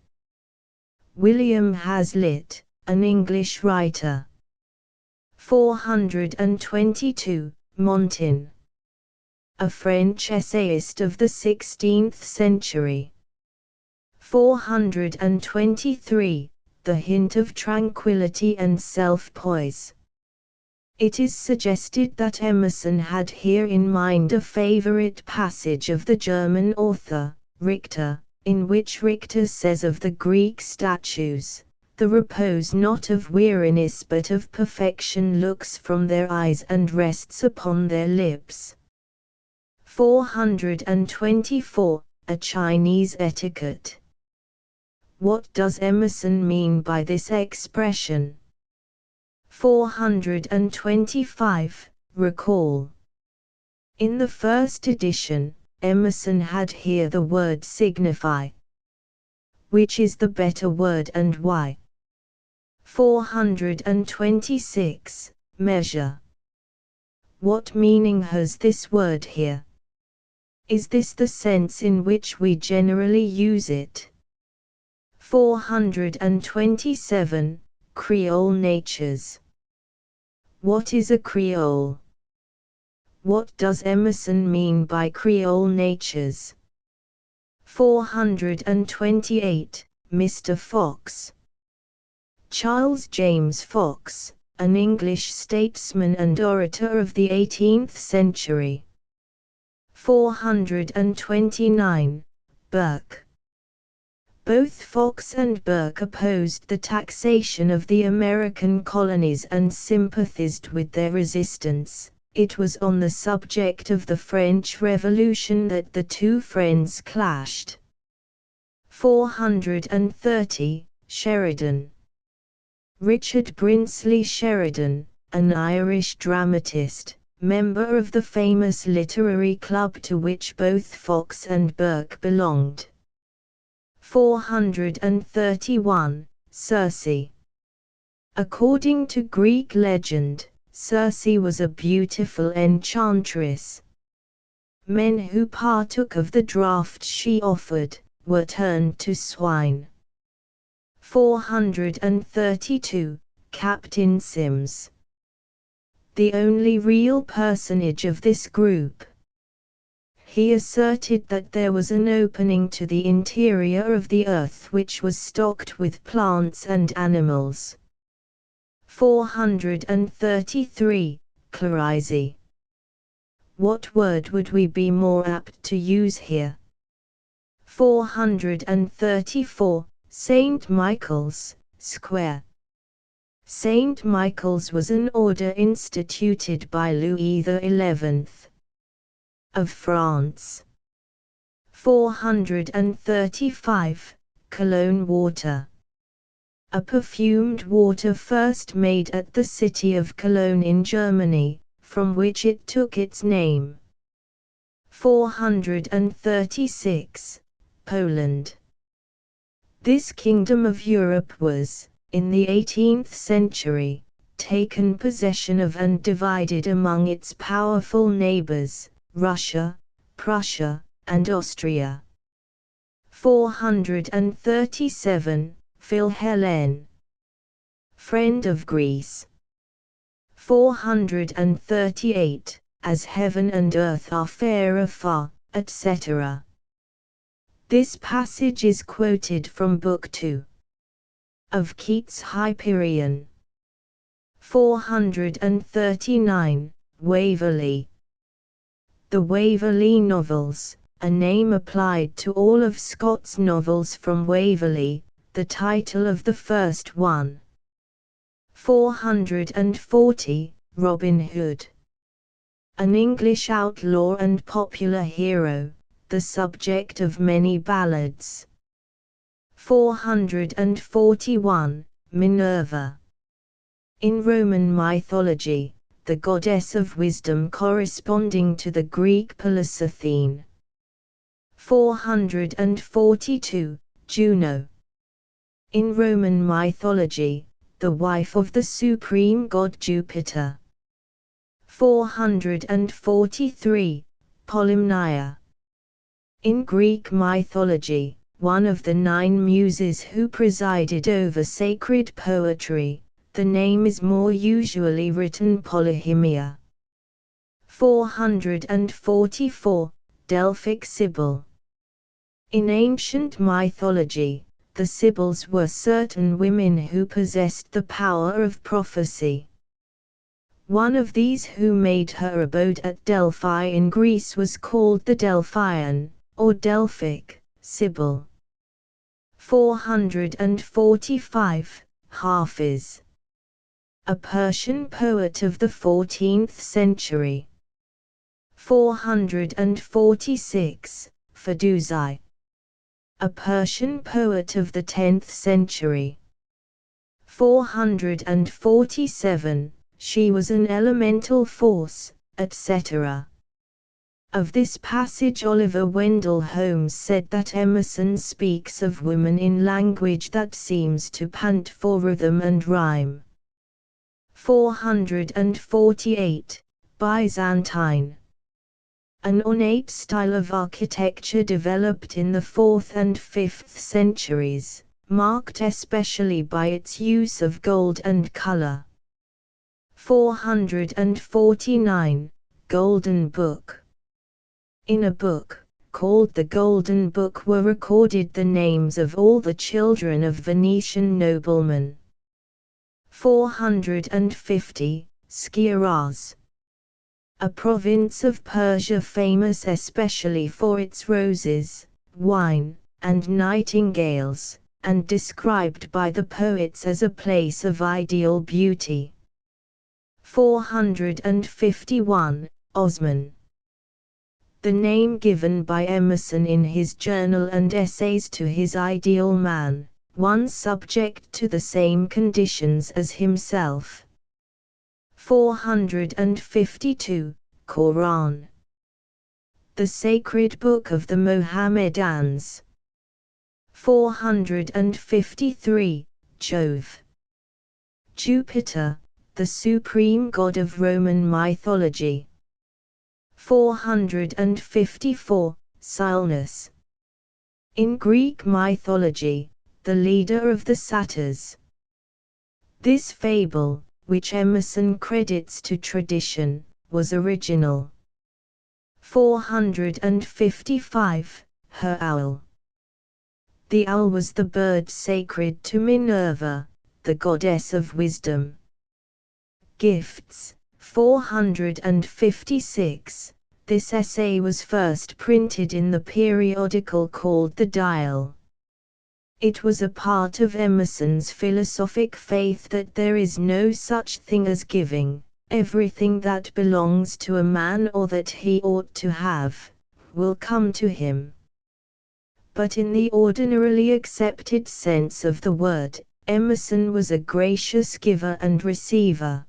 William Hazlitt, an English writer. 422, Montaigne. A French essayist of the 16th century. 423, The Hint of Tranquility and Self-Poise. It is suggested that Emerson had here in mind a favorite passage of the German author, Richter, in which Richter says of the Greek statues, the repose not of weariness but of perfection looks from their eyes and rests upon their lips. 424, A Chinese Etiquette. What does Emerson mean by this expression? 425, Recall. In the first edition, Emerson had here the word signify. Which is the better word and why? 426. Measure. What meaning has this word here? Is this the sense in which we generally use it? 427. Creole natures. What is a Creole? What does Emerson mean by Creole natures? 428. Mr. Fox. Charles James Fox, an English statesman and orator of the 18th century. 429. Burke. Both Fox and Burke opposed the taxation of the American colonies and sympathized with their resistance. It was on the subject of the French Revolution that the two friends clashed. 430. Sheridan. Richard Brinsley Sheridan, an Irish dramatist, member of the famous literary club to which both Fox and Burke belonged. 431. Circe. According to Greek legend, Circe was a beautiful enchantress. Men who partook of the draught she offered were turned to swine. 432. Captain Sims. The only real personage of this group. He asserted that there was an opening to the interior of the earth which was stocked with plants and animals. 433. Clarice. What word would we be more apt to use here? 434. St. Michael's, Square. St. Michael's was an order instituted by Louis XI of France. 435. Cologne water. A perfumed water first made at the city of Cologne in Germany, from which it took its name. 436. Poland. This kingdom of Europe was, in the 18th century, taken possession of and divided among its powerful neighbors, Russia, Prussia, and Austria. 437. Philhellene. Friend of Greece. 438. As heaven and earth are fairer far, etc. This passage is quoted from Book 2 of Keats' Hyperion. 439. Waverley. The Waverley Novels, a name applied to all of Scott's novels from Waverley, the title of the first one. 440. Robin Hood. An English outlaw and popular hero, the subject of many ballads. 441. Minerva. In Roman mythology, the goddess of wisdom corresponding to the Greek Pallas Athene. 442. Juno. In Roman mythology, the wife of the supreme god Jupiter. 443. Polymnia. In Greek mythology, one of the 9 muses who presided over sacred poetry, the name is more usually written Polyhymnia. 444. Delphic Sibyl. In ancient mythology, the Sibyls were certain women who possessed the power of prophecy. One of these who made her abode at Delphi in Greece was called the Delphian, or Delphic, Sibyl. 445. Hafiz. A Persian poet of the 14th century. 446. Firuzai. A Persian poet of the 10th century. 447. She was an elemental force, etc. Of this passage Oliver Wendell Holmes said that Emerson speaks of women in language that seems to pant for rhythm and rhyme. 448. Byzantine. An ornate style of architecture developed in the 4th and 5th centuries, marked especially by its use of gold and color. 449. Golden Book. In a book, called the Golden Book, were recorded the names of all the children of Venetian noblemen. 450. Sciras. A province of Persia famous especially for its roses, wine, and nightingales, and described by the poets as a place of ideal beauty. 451. Osman. The name given by Emerson in his journal and essays to his ideal man, one subject to the same conditions as himself. 452. Quran. The sacred book of the Mohammedans. 453. Jove. Jupiter, the supreme god of Roman mythology. 454. Silenus. In Greek mythology, the leader of the satyrs. This fable, which Emerson credits to tradition, was original. 455. Her owl. The owl was the bird sacred to Minerva, the goddess of wisdom. Gifts. 456. This essay was first printed in the periodical called The Dial. It was a part of Emerson's philosophic faith that there is no such thing as giving. Everything that belongs to a man or that he ought to have, will come to him. But in the ordinarily accepted sense of the word, Emerson was a gracious giver and receiver.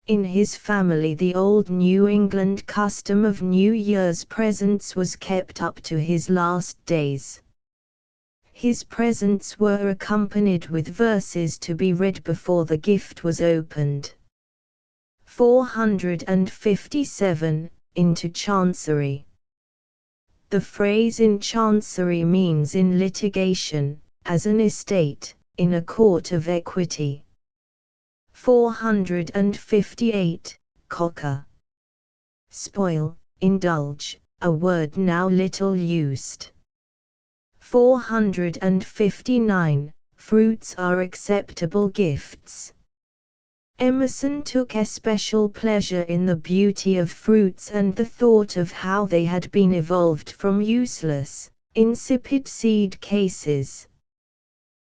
In his family the old New England custom of New Year's presents was kept up to his last days. His presents were accompanied with verses to be read before the gift was opened. 457. Into Chancery. The phrase in chancery means in litigation, as an estate, in a court of equity. 458. Cocker. Spoil, indulge, a word now little used. 459. Fruits are acceptable gifts. Emerson took especial pleasure in the beauty of fruits and the thought of how they had been evolved from useless, insipid seed cases.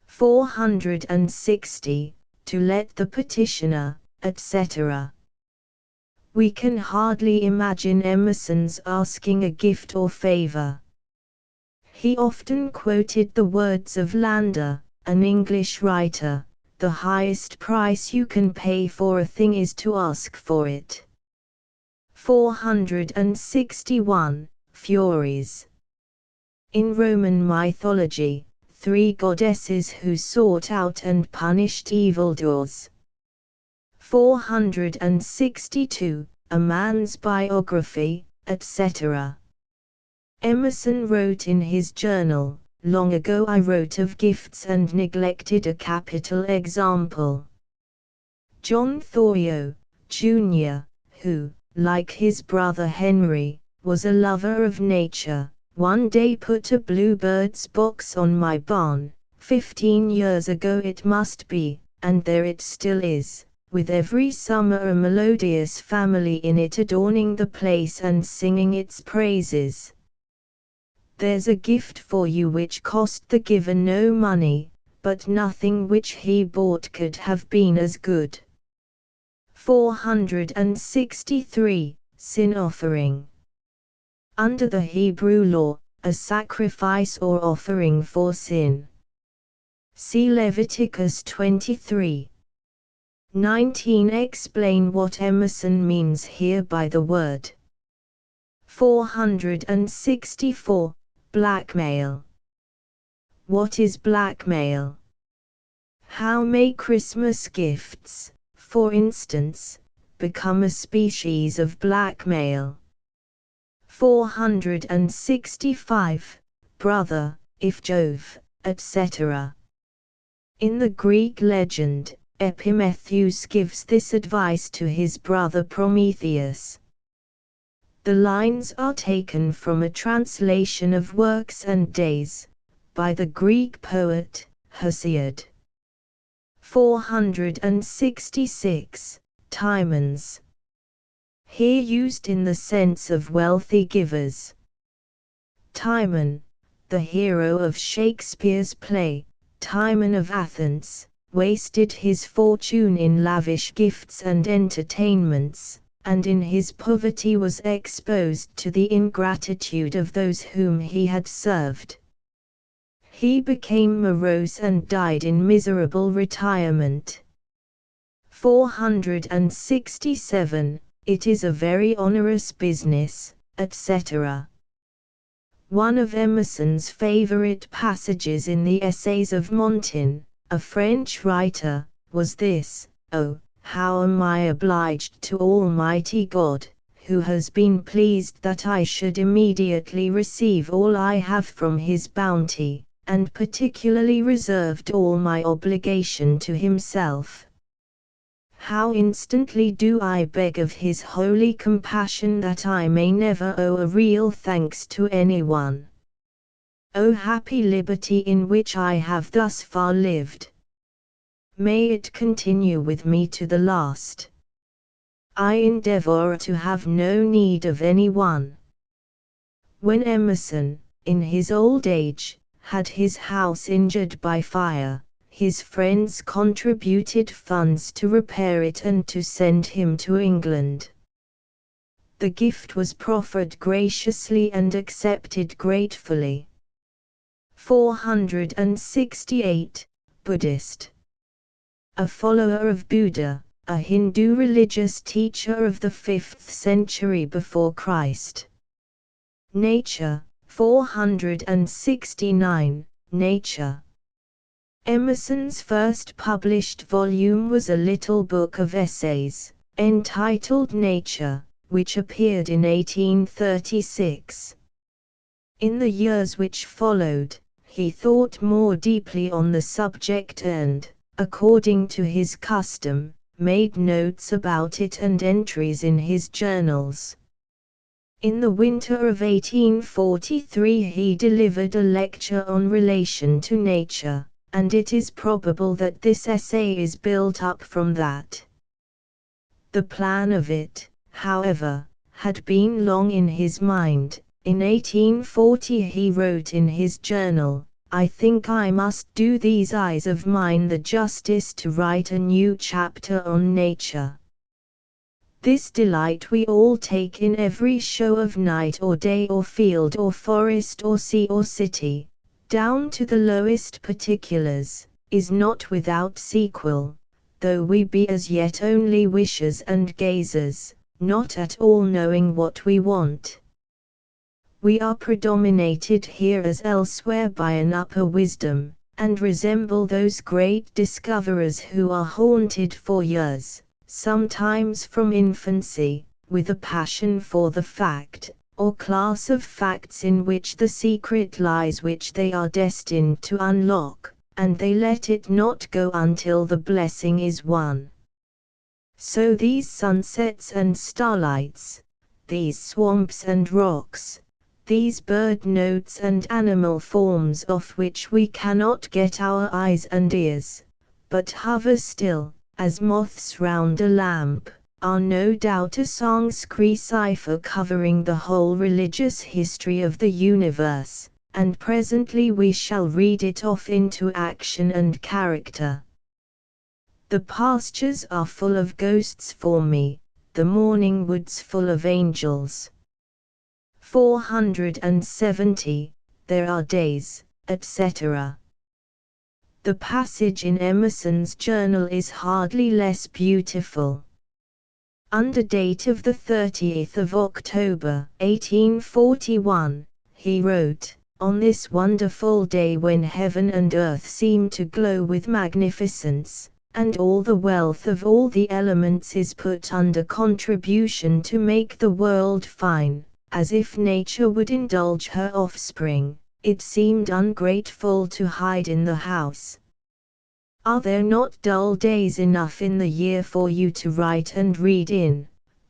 460. To let the petitioner, etc. We can hardly imagine Emerson's asking a gift or favor. He often quoted the words of Landor, an English writer, "The highest price you can pay for a thing is to ask for it." 461. Furies. In Roman mythology, three goddesses who sought out and punished evildoers. 462. A man's biography, etc. Emerson wrote in his journal, "Long ago I wrote of gifts and neglected a capital example." John Thoreau, Jr., who, like his brother Henry, was a lover of nature, one day put a bluebird's box on my barn, 15 years ago it must be, and there it still is, with every summer a melodious family in it adorning the place and singing its praises. There's a gift for you which cost the giver no money, but nothing which he bought could have been as good. 463. Sin offering. Under the Hebrew law, a sacrifice or offering for sin. See Leviticus 23. 19. Explain what Emerson means here by the word 464. Blackmail. What is blackmail? How may Christmas gifts, for instance, become a species of blackmail? 465. Brother, if Jove, etc. In the Greek legend, Epimetheus gives this advice to his brother Prometheus. The lines are taken from a translation of Works and Days, by the Greek poet, Hesiod. 466. Timons. Here used in the sense of wealthy givers. Timon, the hero of Shakespeare's play, Timon of Athens, wasted his fortune in lavish gifts and entertainments, and in his poverty was exposed to the ingratitude of those whom he had served. He became morose and died in miserable retirement. 467. It is a very onerous business, etc. One of Emerson's favorite passages in the Essays of Montaigne, a French writer, was this: "Oh, how am I obliged to Almighty God, who has been pleased that I should immediately receive all I have from His bounty, and particularly reserved all my obligation to Himself. How instantly do I beg of His holy compassion that I may never owe a real thanks to anyone. O happy liberty in which I have thus far lived! May it continue with me to the last. I endeavor to have no need of anyone." When Emerson, in his old age, had his house injured by fire, his friends contributed funds to repair it and to send him to England. The gift was proffered graciously and accepted gratefully. 468. Buddhist. A follower of Buddha, a Hindu religious teacher of the 5th century before Christ. Nature. 469. Nature. Emerson's first published volume was a little book of essays, entitled Nature, which appeared in 1836. In the years which followed, he thought more deeply on the subject and, according to his custom, made notes about it and entries in his journals. In the winter of 1843 he delivered a lecture on relation to nature, and it is probable that this essay is built up from that. The plan of it, however, had been long in his mind. In 1840 he wrote in his journal, "I think I must do these eyes of mine the justice to write a new chapter on nature. This delight we all take in every show of night or day or field or forest or sea or city, down to the lowest particulars, is not without sequel, though we be as yet only wishers and gazers, not at all knowing what we want. We are predominated here as elsewhere by an upper wisdom, and resemble those great discoverers who are haunted for years, sometimes from infancy, with a passion for the fact, or class of facts in which the secret lies which they are destined to unlock, and they let it not go until the blessing is won. So these sunsets and starlights, these swamps and rocks, these bird notes and animal forms off which we cannot get our eyes and ears, but hover still, as moths round a lamp, are no doubt a Sanskrit cipher covering the whole religious history of the universe, and presently we shall read it off into action and character. The pastures are full of ghosts for me, the morning woods full of angels. 470. There are days, etc. The passage in Emerson's journal is hardly less beautiful. Under date of the 30th of October, 1841, he wrote, "On this wonderful day when heaven and earth seem to glow with magnificence, and all the wealth of all the elements is put under contribution to make the world fine, as if nature would indulge her offspring, it seemed ungrateful to hide in the house. Are there not dull days enough in the year for you to write and read in,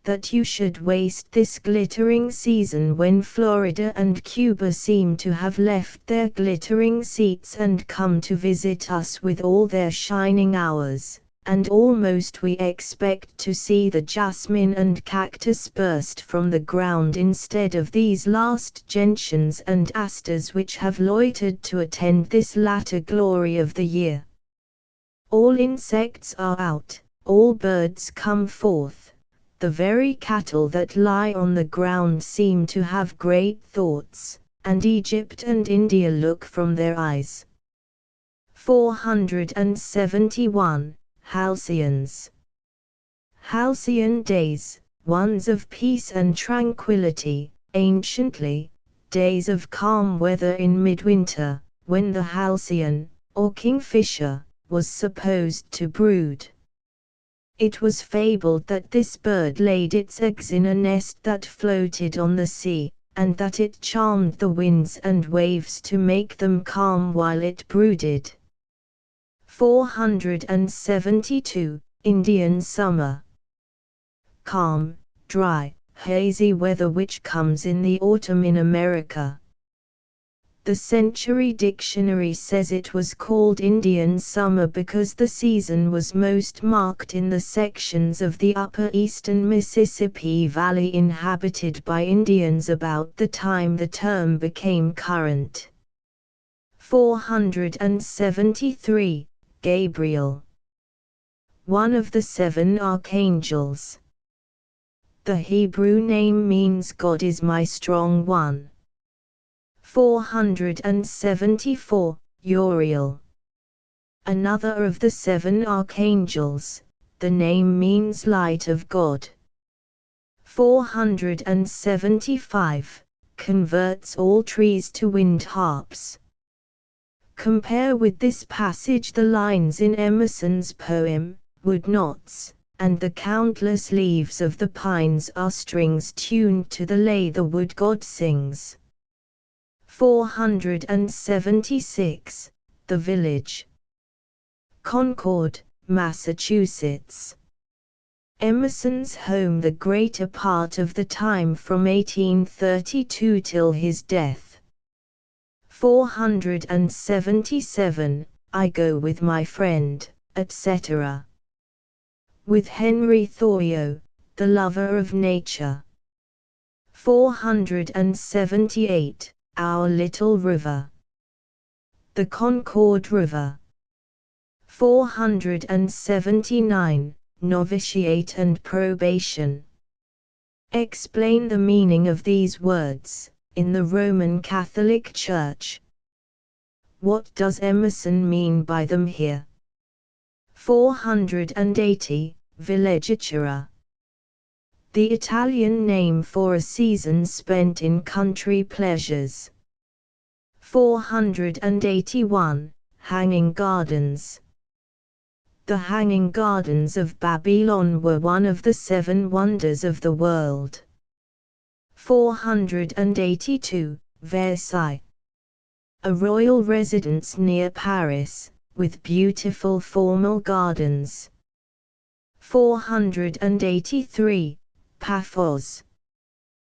that you should waste this glittering season when Florida and Cuba seem to have left their glittering seats and come to visit us with all their shining hours, and almost we expect to see the jasmine and cactus burst from the ground instead of these last gentians and asters which have loitered to attend this latter glory of the year. All insects are out, all birds come forth. The very cattle that lie on the ground seem to have great thoughts, and Egypt and India look from their eyes." 471. Halcyons. Halcyon days, ones of peace and tranquility, anciently, days of calm weather in midwinter, when the halcyon, or kingfisher, was supposed to brood. It was fabled that this bird laid its eggs in a nest that floated on the sea, and that it charmed the winds and waves to make them calm while it brooded. 472. Indian summer. Calm, dry, hazy weather which comes in the autumn in America. The Century Dictionary says it was called Indian summer because the season was most marked in the sections of the upper eastern Mississippi Valley inhabited by Indians about the time the term became current. 473. Gabriel. One of the seven archangels. The Hebrew name means God is my strong one. 474. Uriel. Another of the seven archangels, the name means light of God. 475. Converts all trees to wind harps. Compare with this passage the lines in Emerson's poem, Wood Knots, and the countless leaves of the pines are strings tuned to the lay the wood god sings. 476. The Village. Concord, Massachusetts. Emerson's home the greater part of the time from 1832 till his death. 477. I go with my friend, etc. With Henry Thoreau, the lover of nature. 478. Our Little River. The Concord River. 479. Novitiate and probation. Explain the meaning of these words, in the Roman Catholic Church. What does Emerson mean by them here? 480. Villeggiatura. The Italian name for a season spent in country pleasures. 481. Hanging Gardens. The Hanging Gardens of Babylon were one of the seven wonders of the world. 482. Versailles. A royal residence near Paris, with beautiful formal gardens. 483. Paphos.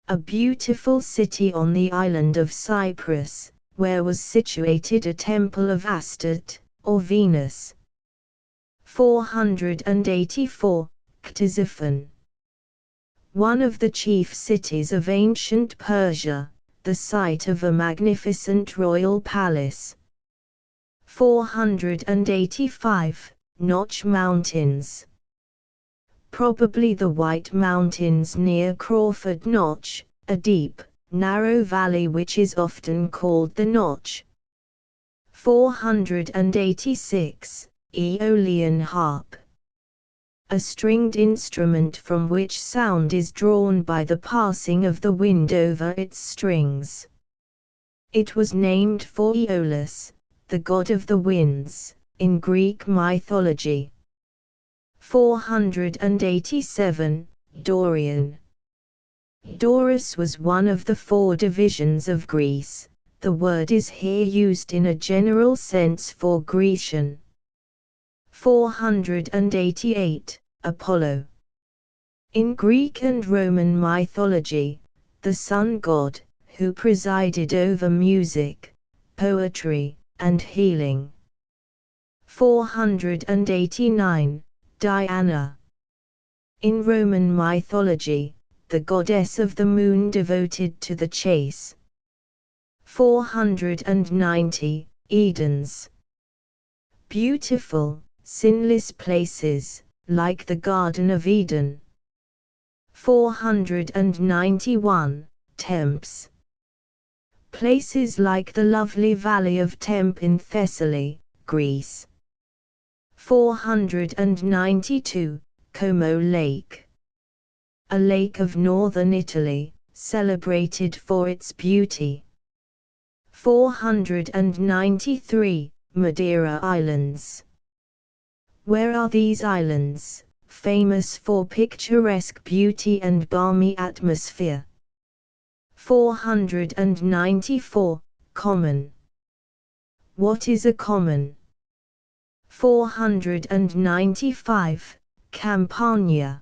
A beautiful city on the island of Cyprus, where was situated a temple of Astarte, or Venus. 484. Ctesiphon. One of the chief cities of ancient Persia, the site of a magnificent royal palace. 485. Notch Mountains. Probably the White Mountains near Crawford Notch, a deep, narrow valley which is often called the Notch. 486. Aeolian harp. a stringed instrument from which sound is drawn by the passing of the wind over its strings. It was named for Aeolus, the god of the winds, in Greek mythology. 487. Dorian. Doris was one of the 4 divisions of Greece. The word is here used in a general sense for Grecian. 488. Apollo. In Greek and Roman mythology, the sun god, who presided over music, poetry, and healing. 489. Diana. In Roman mythology, the goddess of the moon devoted to the chase. 490. Edens. Beautiful, sinless places, like the Garden of Eden. 491. Temps. Places like the lovely valley of Tempe in Thessaly, Greece. 492. Como Lake. A lake of northern Italy, celebrated for its beauty. 493. Madeira Islands. Where are these islands, famous for picturesque beauty and balmy atmosphere? 494. Common. What is a common? 495. Campania.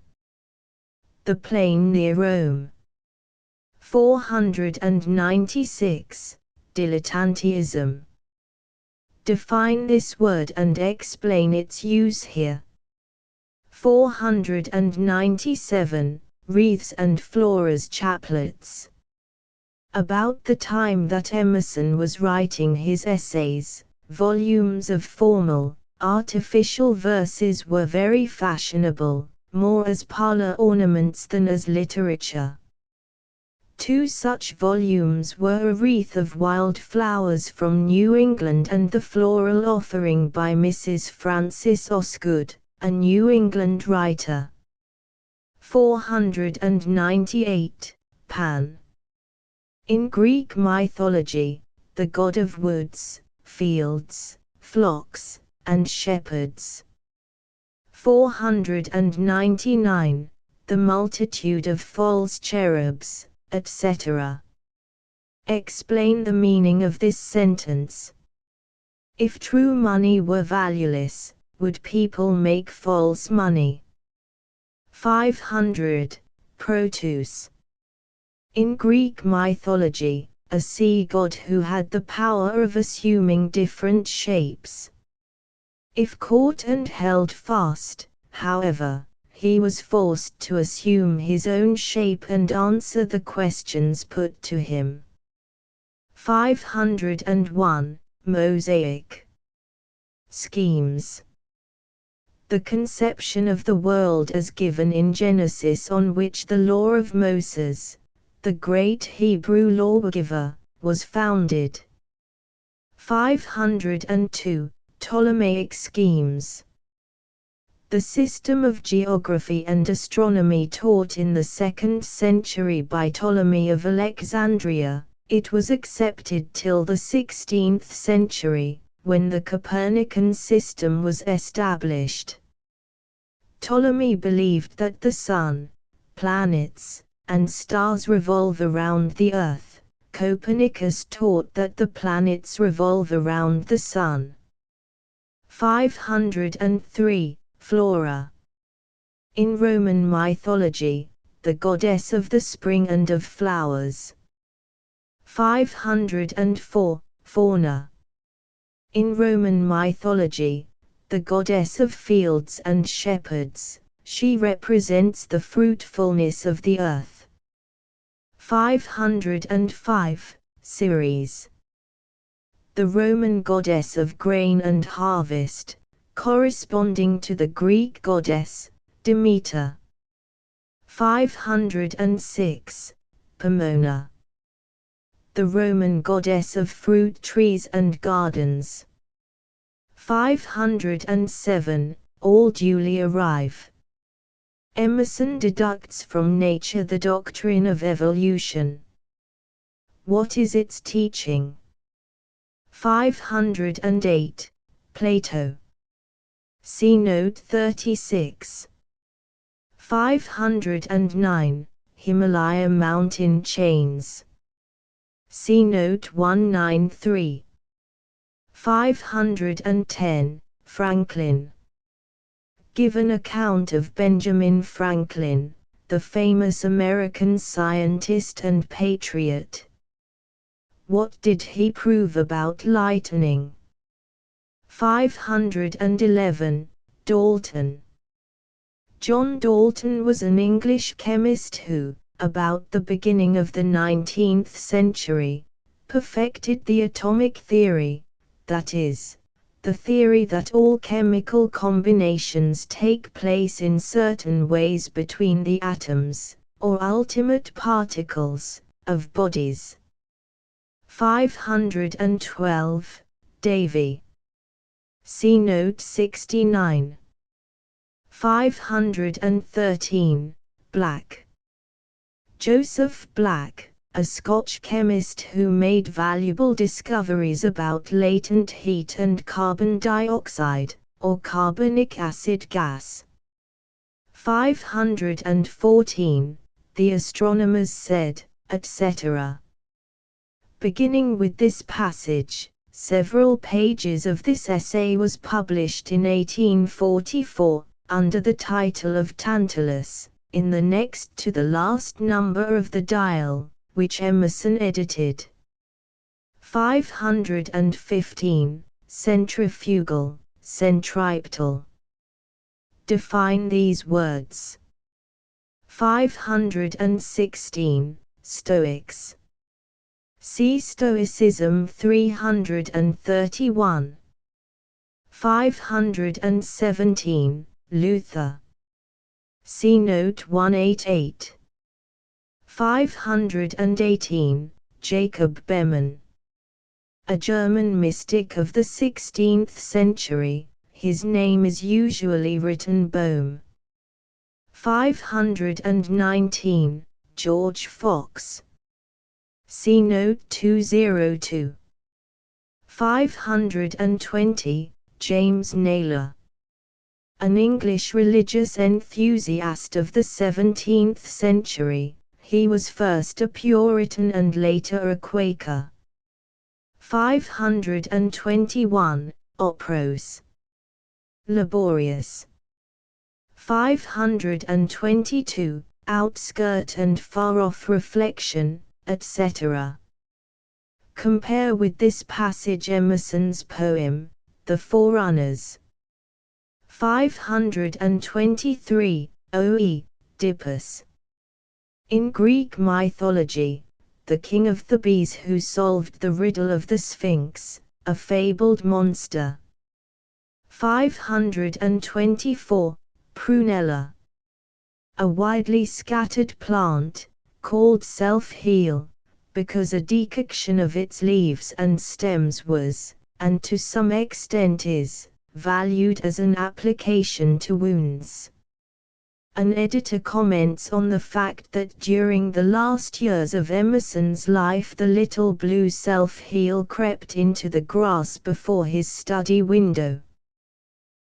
The plain near Rome. 496. Dilettantism. Define this word and explain its use here. 497. Wreaths and floras chaplets. About the time that Emerson was writing his essays, volumes of formal, artificial verses were very fashionable, more as parlor ornaments than as literature. 2 such volumes were A Wreath of Wild Flowers from New England and The Floral Offering by Mrs. Frances Osgood, a New England writer. 498. Pan. In Greek mythology, the god of woods, fields, flocks, and shepherds. 499. The multitude of false cherubs, etc. Explain the meaning of this sentence. If true money were valueless, would people make false money? 500. Proteus. In Greek mythology, a sea god who had the power of assuming different shapes. If caught and held fast, however, he was forced to assume his own shape and answer the questions put to him. 501. Mosaic. Schemes. The conception of the world as given in Genesis on which the law of Moses, the great Hebrew lawgiver, was founded. 502. Ptolemaic schemes. The system of geography and astronomy taught in the 2nd century by Ptolemy of Alexandria, it was accepted till the 16th century, when the Copernican system was established. Ptolemy believed that the sun, planets, and stars revolve around the Earth. Copernicus taught that the planets revolve around the sun. 503. Flora. In Roman mythology, the goddess of the spring and of flowers. 504. Fauna. In Roman mythology, the goddess of fields and shepherds, she represents the fruitfulness of the earth. 505. Ceres. The Roman goddess of grain and harvest, corresponding to the Greek goddess, Demeter. 506. Pomona. The Roman goddess of fruit trees and gardens. 507. All duly arrive. Emerson deducts from nature the doctrine of evolution. What is its teaching? 508. Plato. See Note 36. 509. Himalaya mountain chains. See Note 193. 510. Franklin. Give an account of Benjamin Franklin, the famous American scientist and patriot. What did he prove about lightning? 511. Dalton. John Dalton was an English chemist who, about the beginning of the 19th century, perfected the atomic theory, that is, the theory that all chemical combinations take place in certain ways between the atoms, or ultimate particles, of bodies. 512. Davy. See Note 69. 513. Black. Joseph Black, a Scotch chemist who made valuable discoveries about latent heat and carbon dioxide, or carbonic acid gas. 514. The astronomers said, etc. Beginning with this passage, several pages of this essay was published in 1844, under the title of Tantalus, in the next to the last number of the Dial, which Emerson edited. 515. Centrifugal, centripetal. Define these words. 516. Stoics. See Stoicism 331. 517. Luther. See Note 188. 518. Jacob Behmen. A German mystic of the 16th century, his name is usually written Bohm. 519. George Fox. See Note 202. 520. James Naylor. An English religious enthusiast of the 17th century, he was first a Puritan and later a Quaker. 521. Operos. Laborious. 522. Outskirt and far-off reflection, etc. Compare with this passage Emerson's poem, The Forerunners. 523. Oedipus. In Greek mythology, the king of Thebes who solved the riddle of the Sphinx, a fabled monster. 524. Prunella. A widely scattered plant, called self-heal, because a decoction of its leaves and stems was, and to some extent is, valued as an application to wounds. An editor comments on the fact that during the last years of Emerson's life the little blue self-heal crept into the grass before his study window.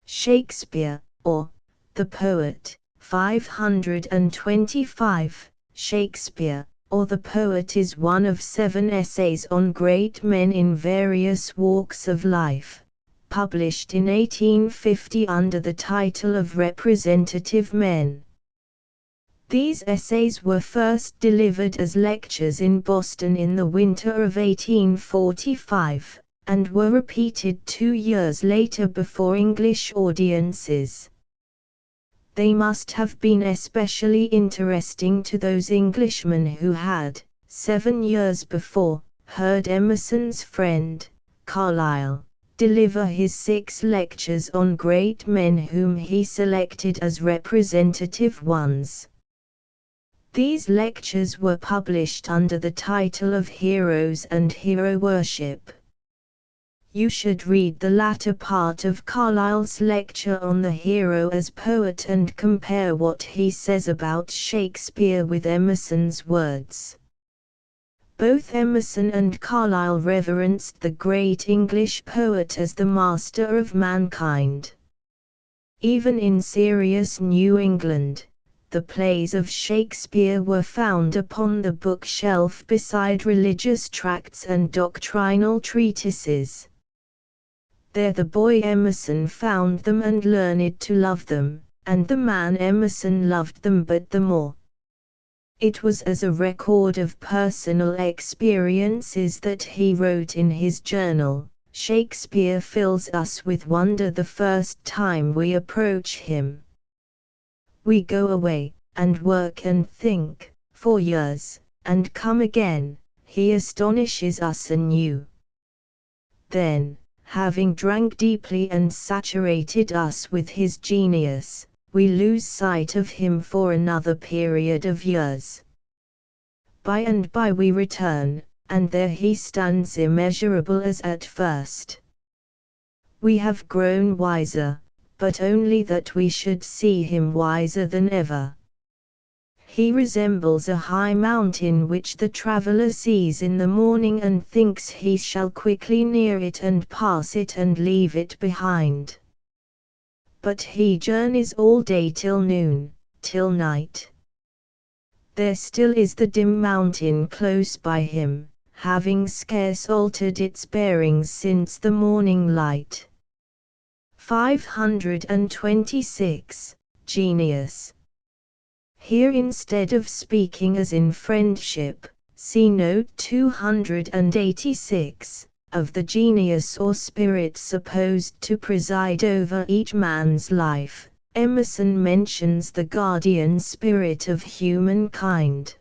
Shakespeare, or the Poet, 525. Shakespeare, or the Poet is one of 7 essays on great men in various walks of life, published in 1850 under the title of Representative Men. These essays were first delivered as lectures in Boston in the winter of 1845, and were repeated 2 years later before English audiences. They must have been especially interesting to those Englishmen who had, 7 years before, heard Emerson's friend, Carlyle, deliver his 6 lectures on great men whom he selected as representative ones. These lectures were published under the title of Heroes and Hero Worship. You should read the latter part of Carlyle's lecture on the hero as poet and compare what he says about Shakespeare with Emerson's words. Both Emerson and Carlyle reverenced the great English poet as the master of mankind. Even in serious New England, the plays of Shakespeare were found upon the bookshelf beside religious tracts and doctrinal treatises. There the boy Emerson found them and learned to love them, and the man Emerson loved them but the more. It was as a record of personal experiences that he wrote in his journal, "Shakespeare fills us with wonder the first time we approach him. We go away, and work and think, for years, and come again, he astonishes us anew. Then, having drank deeply and saturated us with his genius, we lose sight of him for another period of years. By and by we return, and there he stands immeasurable as at first. We have grown wiser, but only that we should see him wiser than ever. He resembles a high mountain which the traveler sees in the morning and thinks he shall quickly near it and pass it and leave it behind. But he journeys all day till noon, till night. There still is the dim mountain close by him, having scarce altered its bearings since the morning light." 526. Genius. Here, instead of speaking as in friendship, see note 286, of the genius or spirit supposed to preside over each man's life, Emerson mentions the guardian spirit of humankind.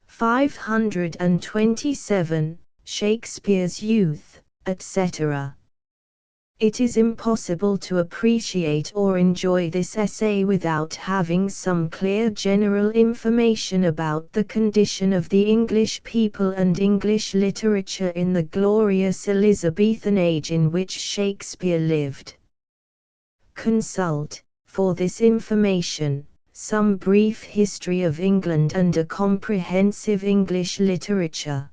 527. Shakespeare's youth, etc. It is impossible to appreciate or enjoy this essay without having some clear general information about the condition of the English people and English literature in the glorious Elizabethan age in which Shakespeare lived. Consult, for this information, some brief history of England and a comprehensive English literature.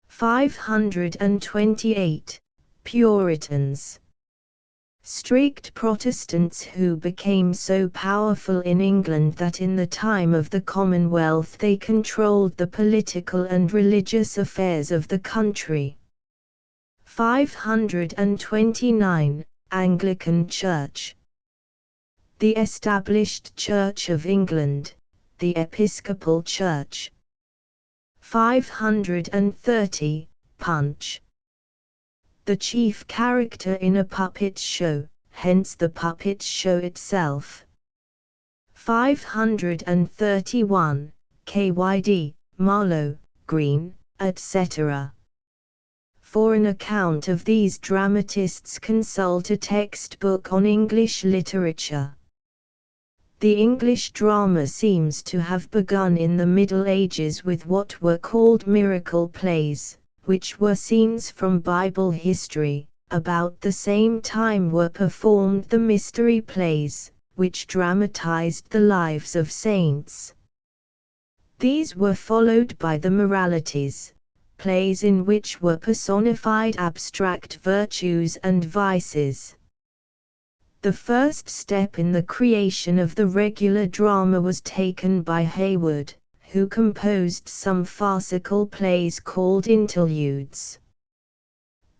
528. Puritans. Strict Protestants who became so powerful in England that in the time of the Commonwealth they controlled the political and religious affairs of the country. 529. Anglican Church. The established Church of England, the Episcopal Church. 530. Punch. The chief character in a puppet show, hence the puppet show itself. 531. Kyd, Marlowe, Green, etc. For an account of these dramatists consult a textbook on English literature. The English drama seems to have begun in the Middle Ages with what were called miracle plays, which were scenes from Bible history. About the same time were performed the mystery plays, which dramatized the lives of saints. These were followed by the moralities, plays in which were personified abstract virtues and vices. The first step in the creation of the regular drama was taken by Hayward, who composed some farcical plays called interludes.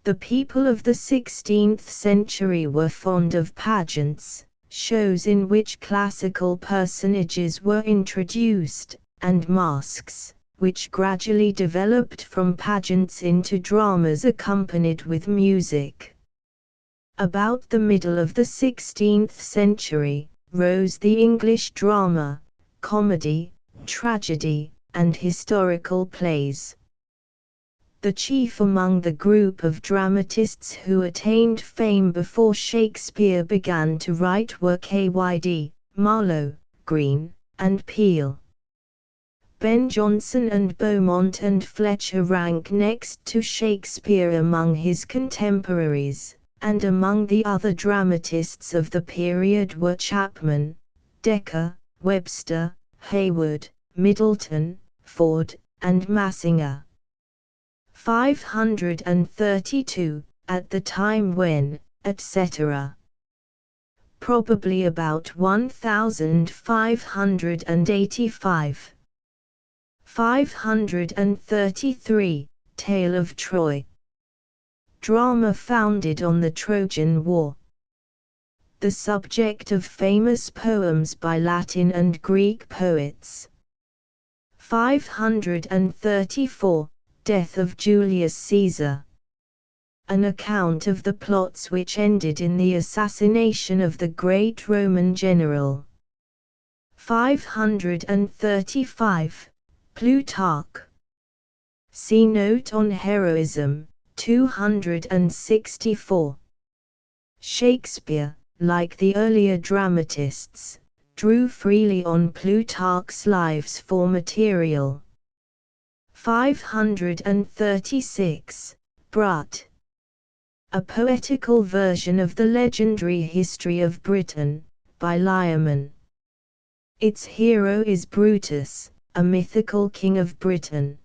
The people of the 16th century were fond of pageants, shows in which classical personages were introduced, and masks, which gradually developed from pageants into dramas accompanied with music. About the middle of the 16th century, rose the English drama, comedy, tragedy, and historical plays. The chief among the group of dramatists who attained fame before Shakespeare began to write were Kyd, Marlowe, Green, and Peele. Ben Jonson and Beaumont and Fletcher rank next to Shakespeare among his contemporaries, and among the other dramatists of the period were Chapman, Dekker, Webster, Hayward, Middleton, Ford, and Massinger. 532, at the time when, etc. Probably about 1585. 533, Tale of Troy. Drama founded on the Trojan War. The subject of famous poems by Latin and Greek poets. 534, Death of Julius Caesar. An account of the plots which ended in the assassination of the great Roman general. 535, Plutarch. See note on heroism, 264. Shakespeare, like the earlier dramatists, drew freely on Plutarch's lives for material. 536, Brut. A poetical version of the legendary history of Britain, by Lyman. Its hero is Brutus, a mythical king of Britain.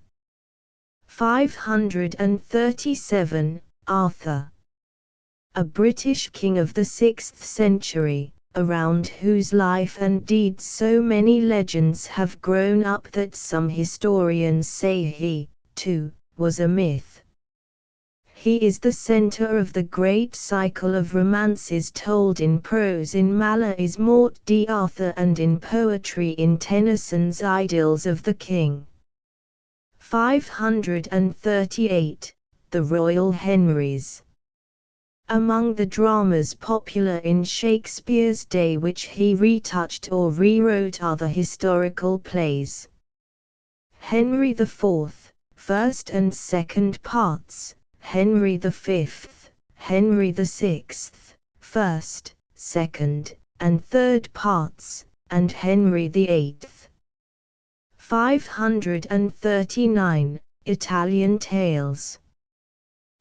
537, Arthur. A British king of the 6th century, around whose life and deeds so many legends have grown up that some historians say he, too, was a myth. He is the center of the great cycle of romances told in prose in Malloy's Morte d'Arthur and in poetry in Tennyson's Idylls of the King. 538, The Royal Henrys. Among the dramas popular in Shakespeare's day which he retouched or rewrote are the historical plays. Henry IV, first and second parts, Henry V, Henry VI, first, second, and third parts, and Henry VIII. 539, Italian Tales.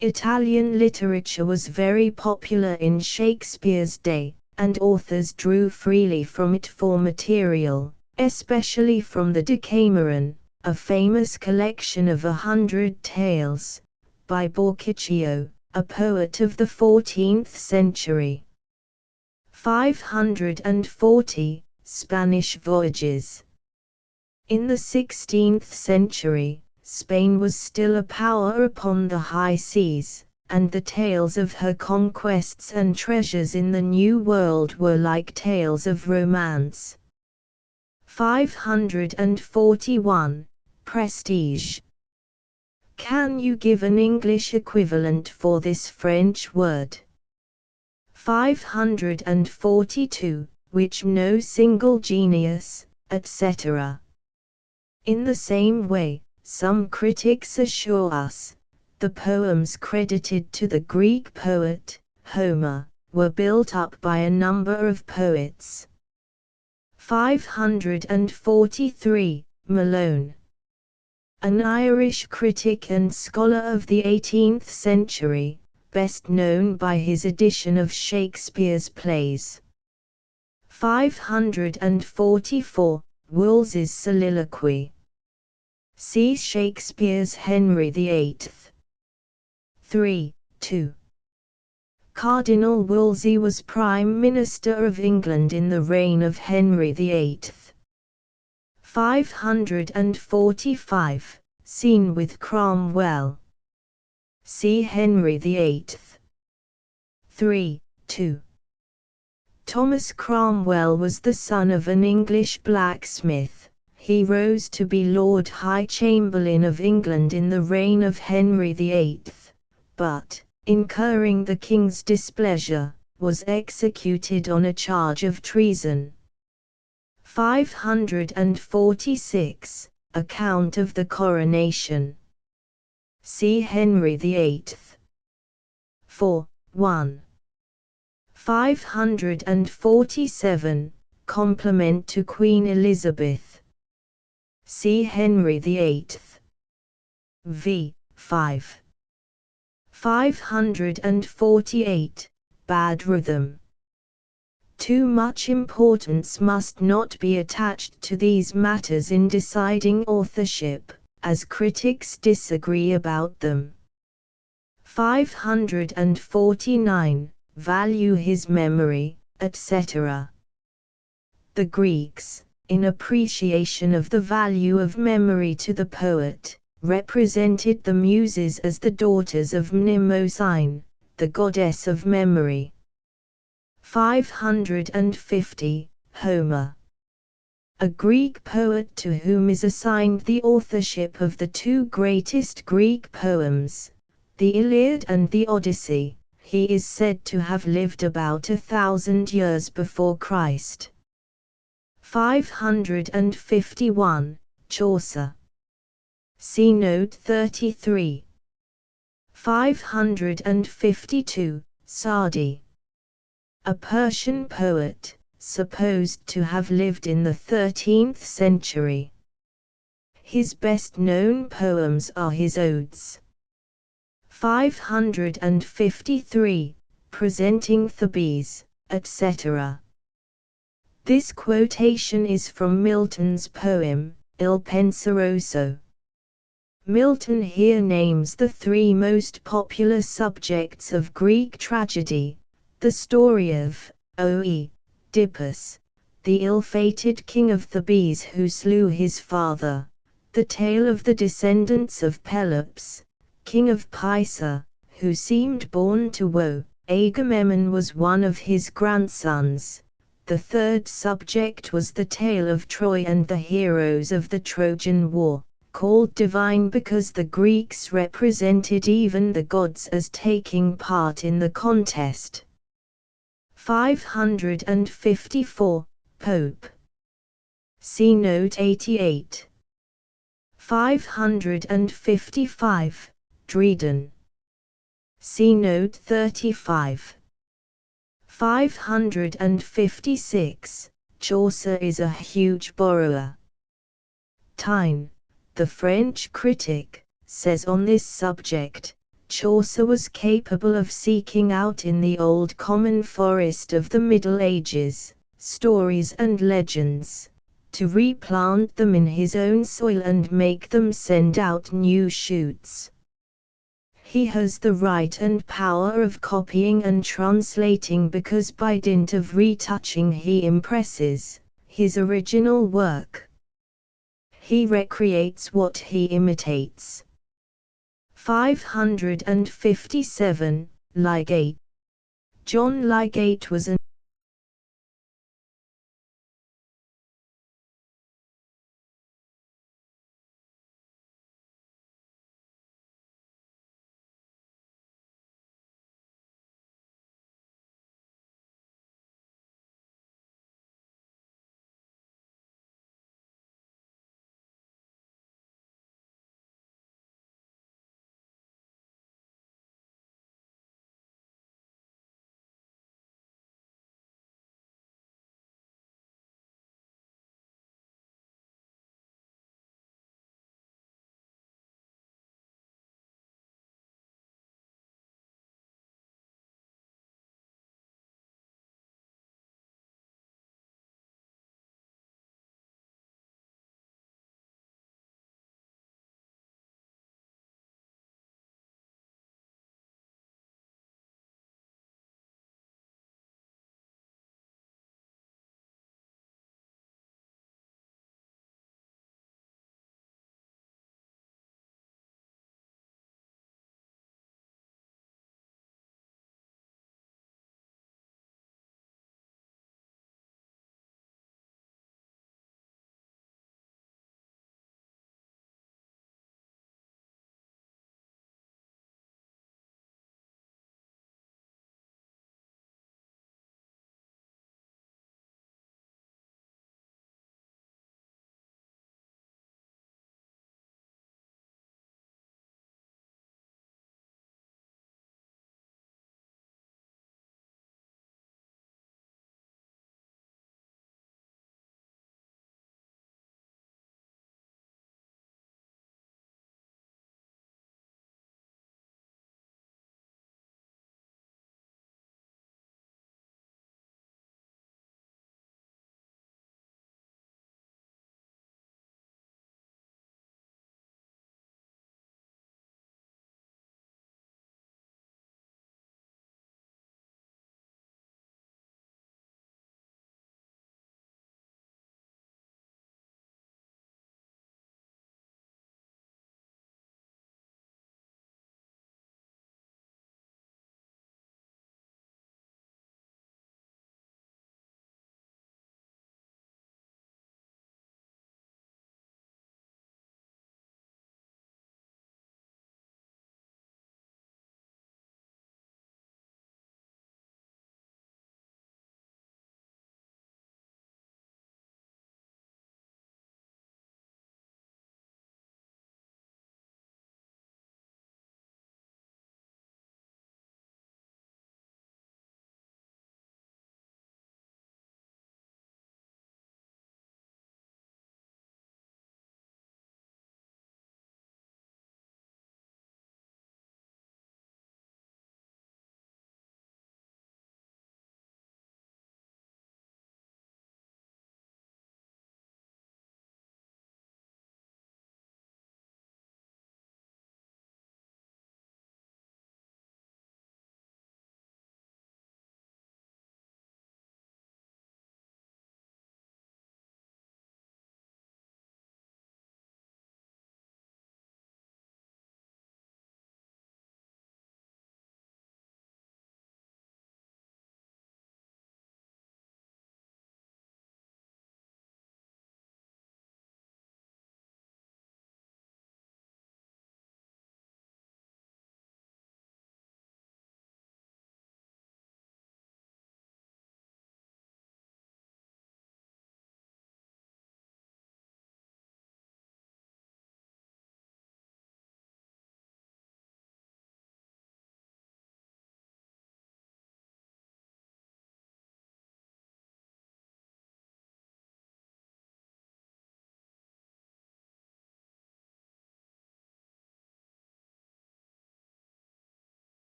Italian literature was very popular in Shakespeare's day, and authors drew freely from it for material, especially from the Decameron, a famous collection of 100 tales, by Boccaccio, a poet of the 14th century. 540, Spanish voyages. In the 16th century, Spain was still a power upon the high seas, and the tales of her conquests and treasures in the New World were like tales of romance. 541, Prestige. Can you give an English equivalent for this French word? 542, which no single genius, etc. In the same way, some critics assure us, the poems credited to the Greek poet, Homer, were built up by a number of poets. 543, Malone. An Irish critic and scholar of the 18th century, best known by his edition of Shakespeare's plays. 544, Woolsey's soliloquy. See Shakespeare's Henry VIII. 3:2. Cardinal Wolsey was Prime Minister of England in the reign of Henry VIII. 545, Scene with Cromwell. See Henry VIII. 3:2. Thomas Cromwell was the son of an English blacksmith. He rose to be Lord High Chamberlain of England in the reign of Henry VIII, but, incurring the king's displeasure, was executed on a charge of treason. 546, Account of the Coronation. See Henry VIII. 4:1. 547, Compliment to Queen Elizabeth. See Henry VIII. v. 5. 548. Bad rhythm. Too much importance must not be attached to these matters in deciding authorship, as critics disagree about them. 549. Value his memory, etc. The Greeks, in appreciation of the value of memory to the poet, represented the Muses as the daughters of Mnemosyne, the goddess of memory. 550. Homer. A Greek poet to whom is assigned the authorship of the two greatest Greek poems, the Iliad and the Odyssey. He is said to have lived about 1,000 years before Christ. 551. Chaucer. See note 33. 552. Sa'di. A Persian poet, supposed to have lived in the 13th century. His best-known poems are his odes. 553. Presenting Thebes, etc. This quotation is from Milton's poem, Il Penseroso. Milton here names the three most popular subjects of Greek tragedy: the story of Oedipus, the ill-fated king of Thebes who slew his father; the tale of the descendants of Pelops, king of Pisa, who seemed born to woe. Agamemnon was one of his grandsons. The third subject was the tale of Troy and the heroes of the Trojan War, called divine because the Greeks represented even the gods as taking part in the contest. 554. Pope. See note 88. 555. Dryden. See note 35. 556. Chaucer is a huge borrower. Taine, the French critic, says on this subject, Chaucer was capable of seeking out in the old common forest of the Middle Ages, stories and legends, to replant them in his own soil and make them send out new shoots. He has the right and power of copying and translating because by dint of retouching he impresses his original work. He recreates what he imitates. 557. Lydgate. John Lydgate was an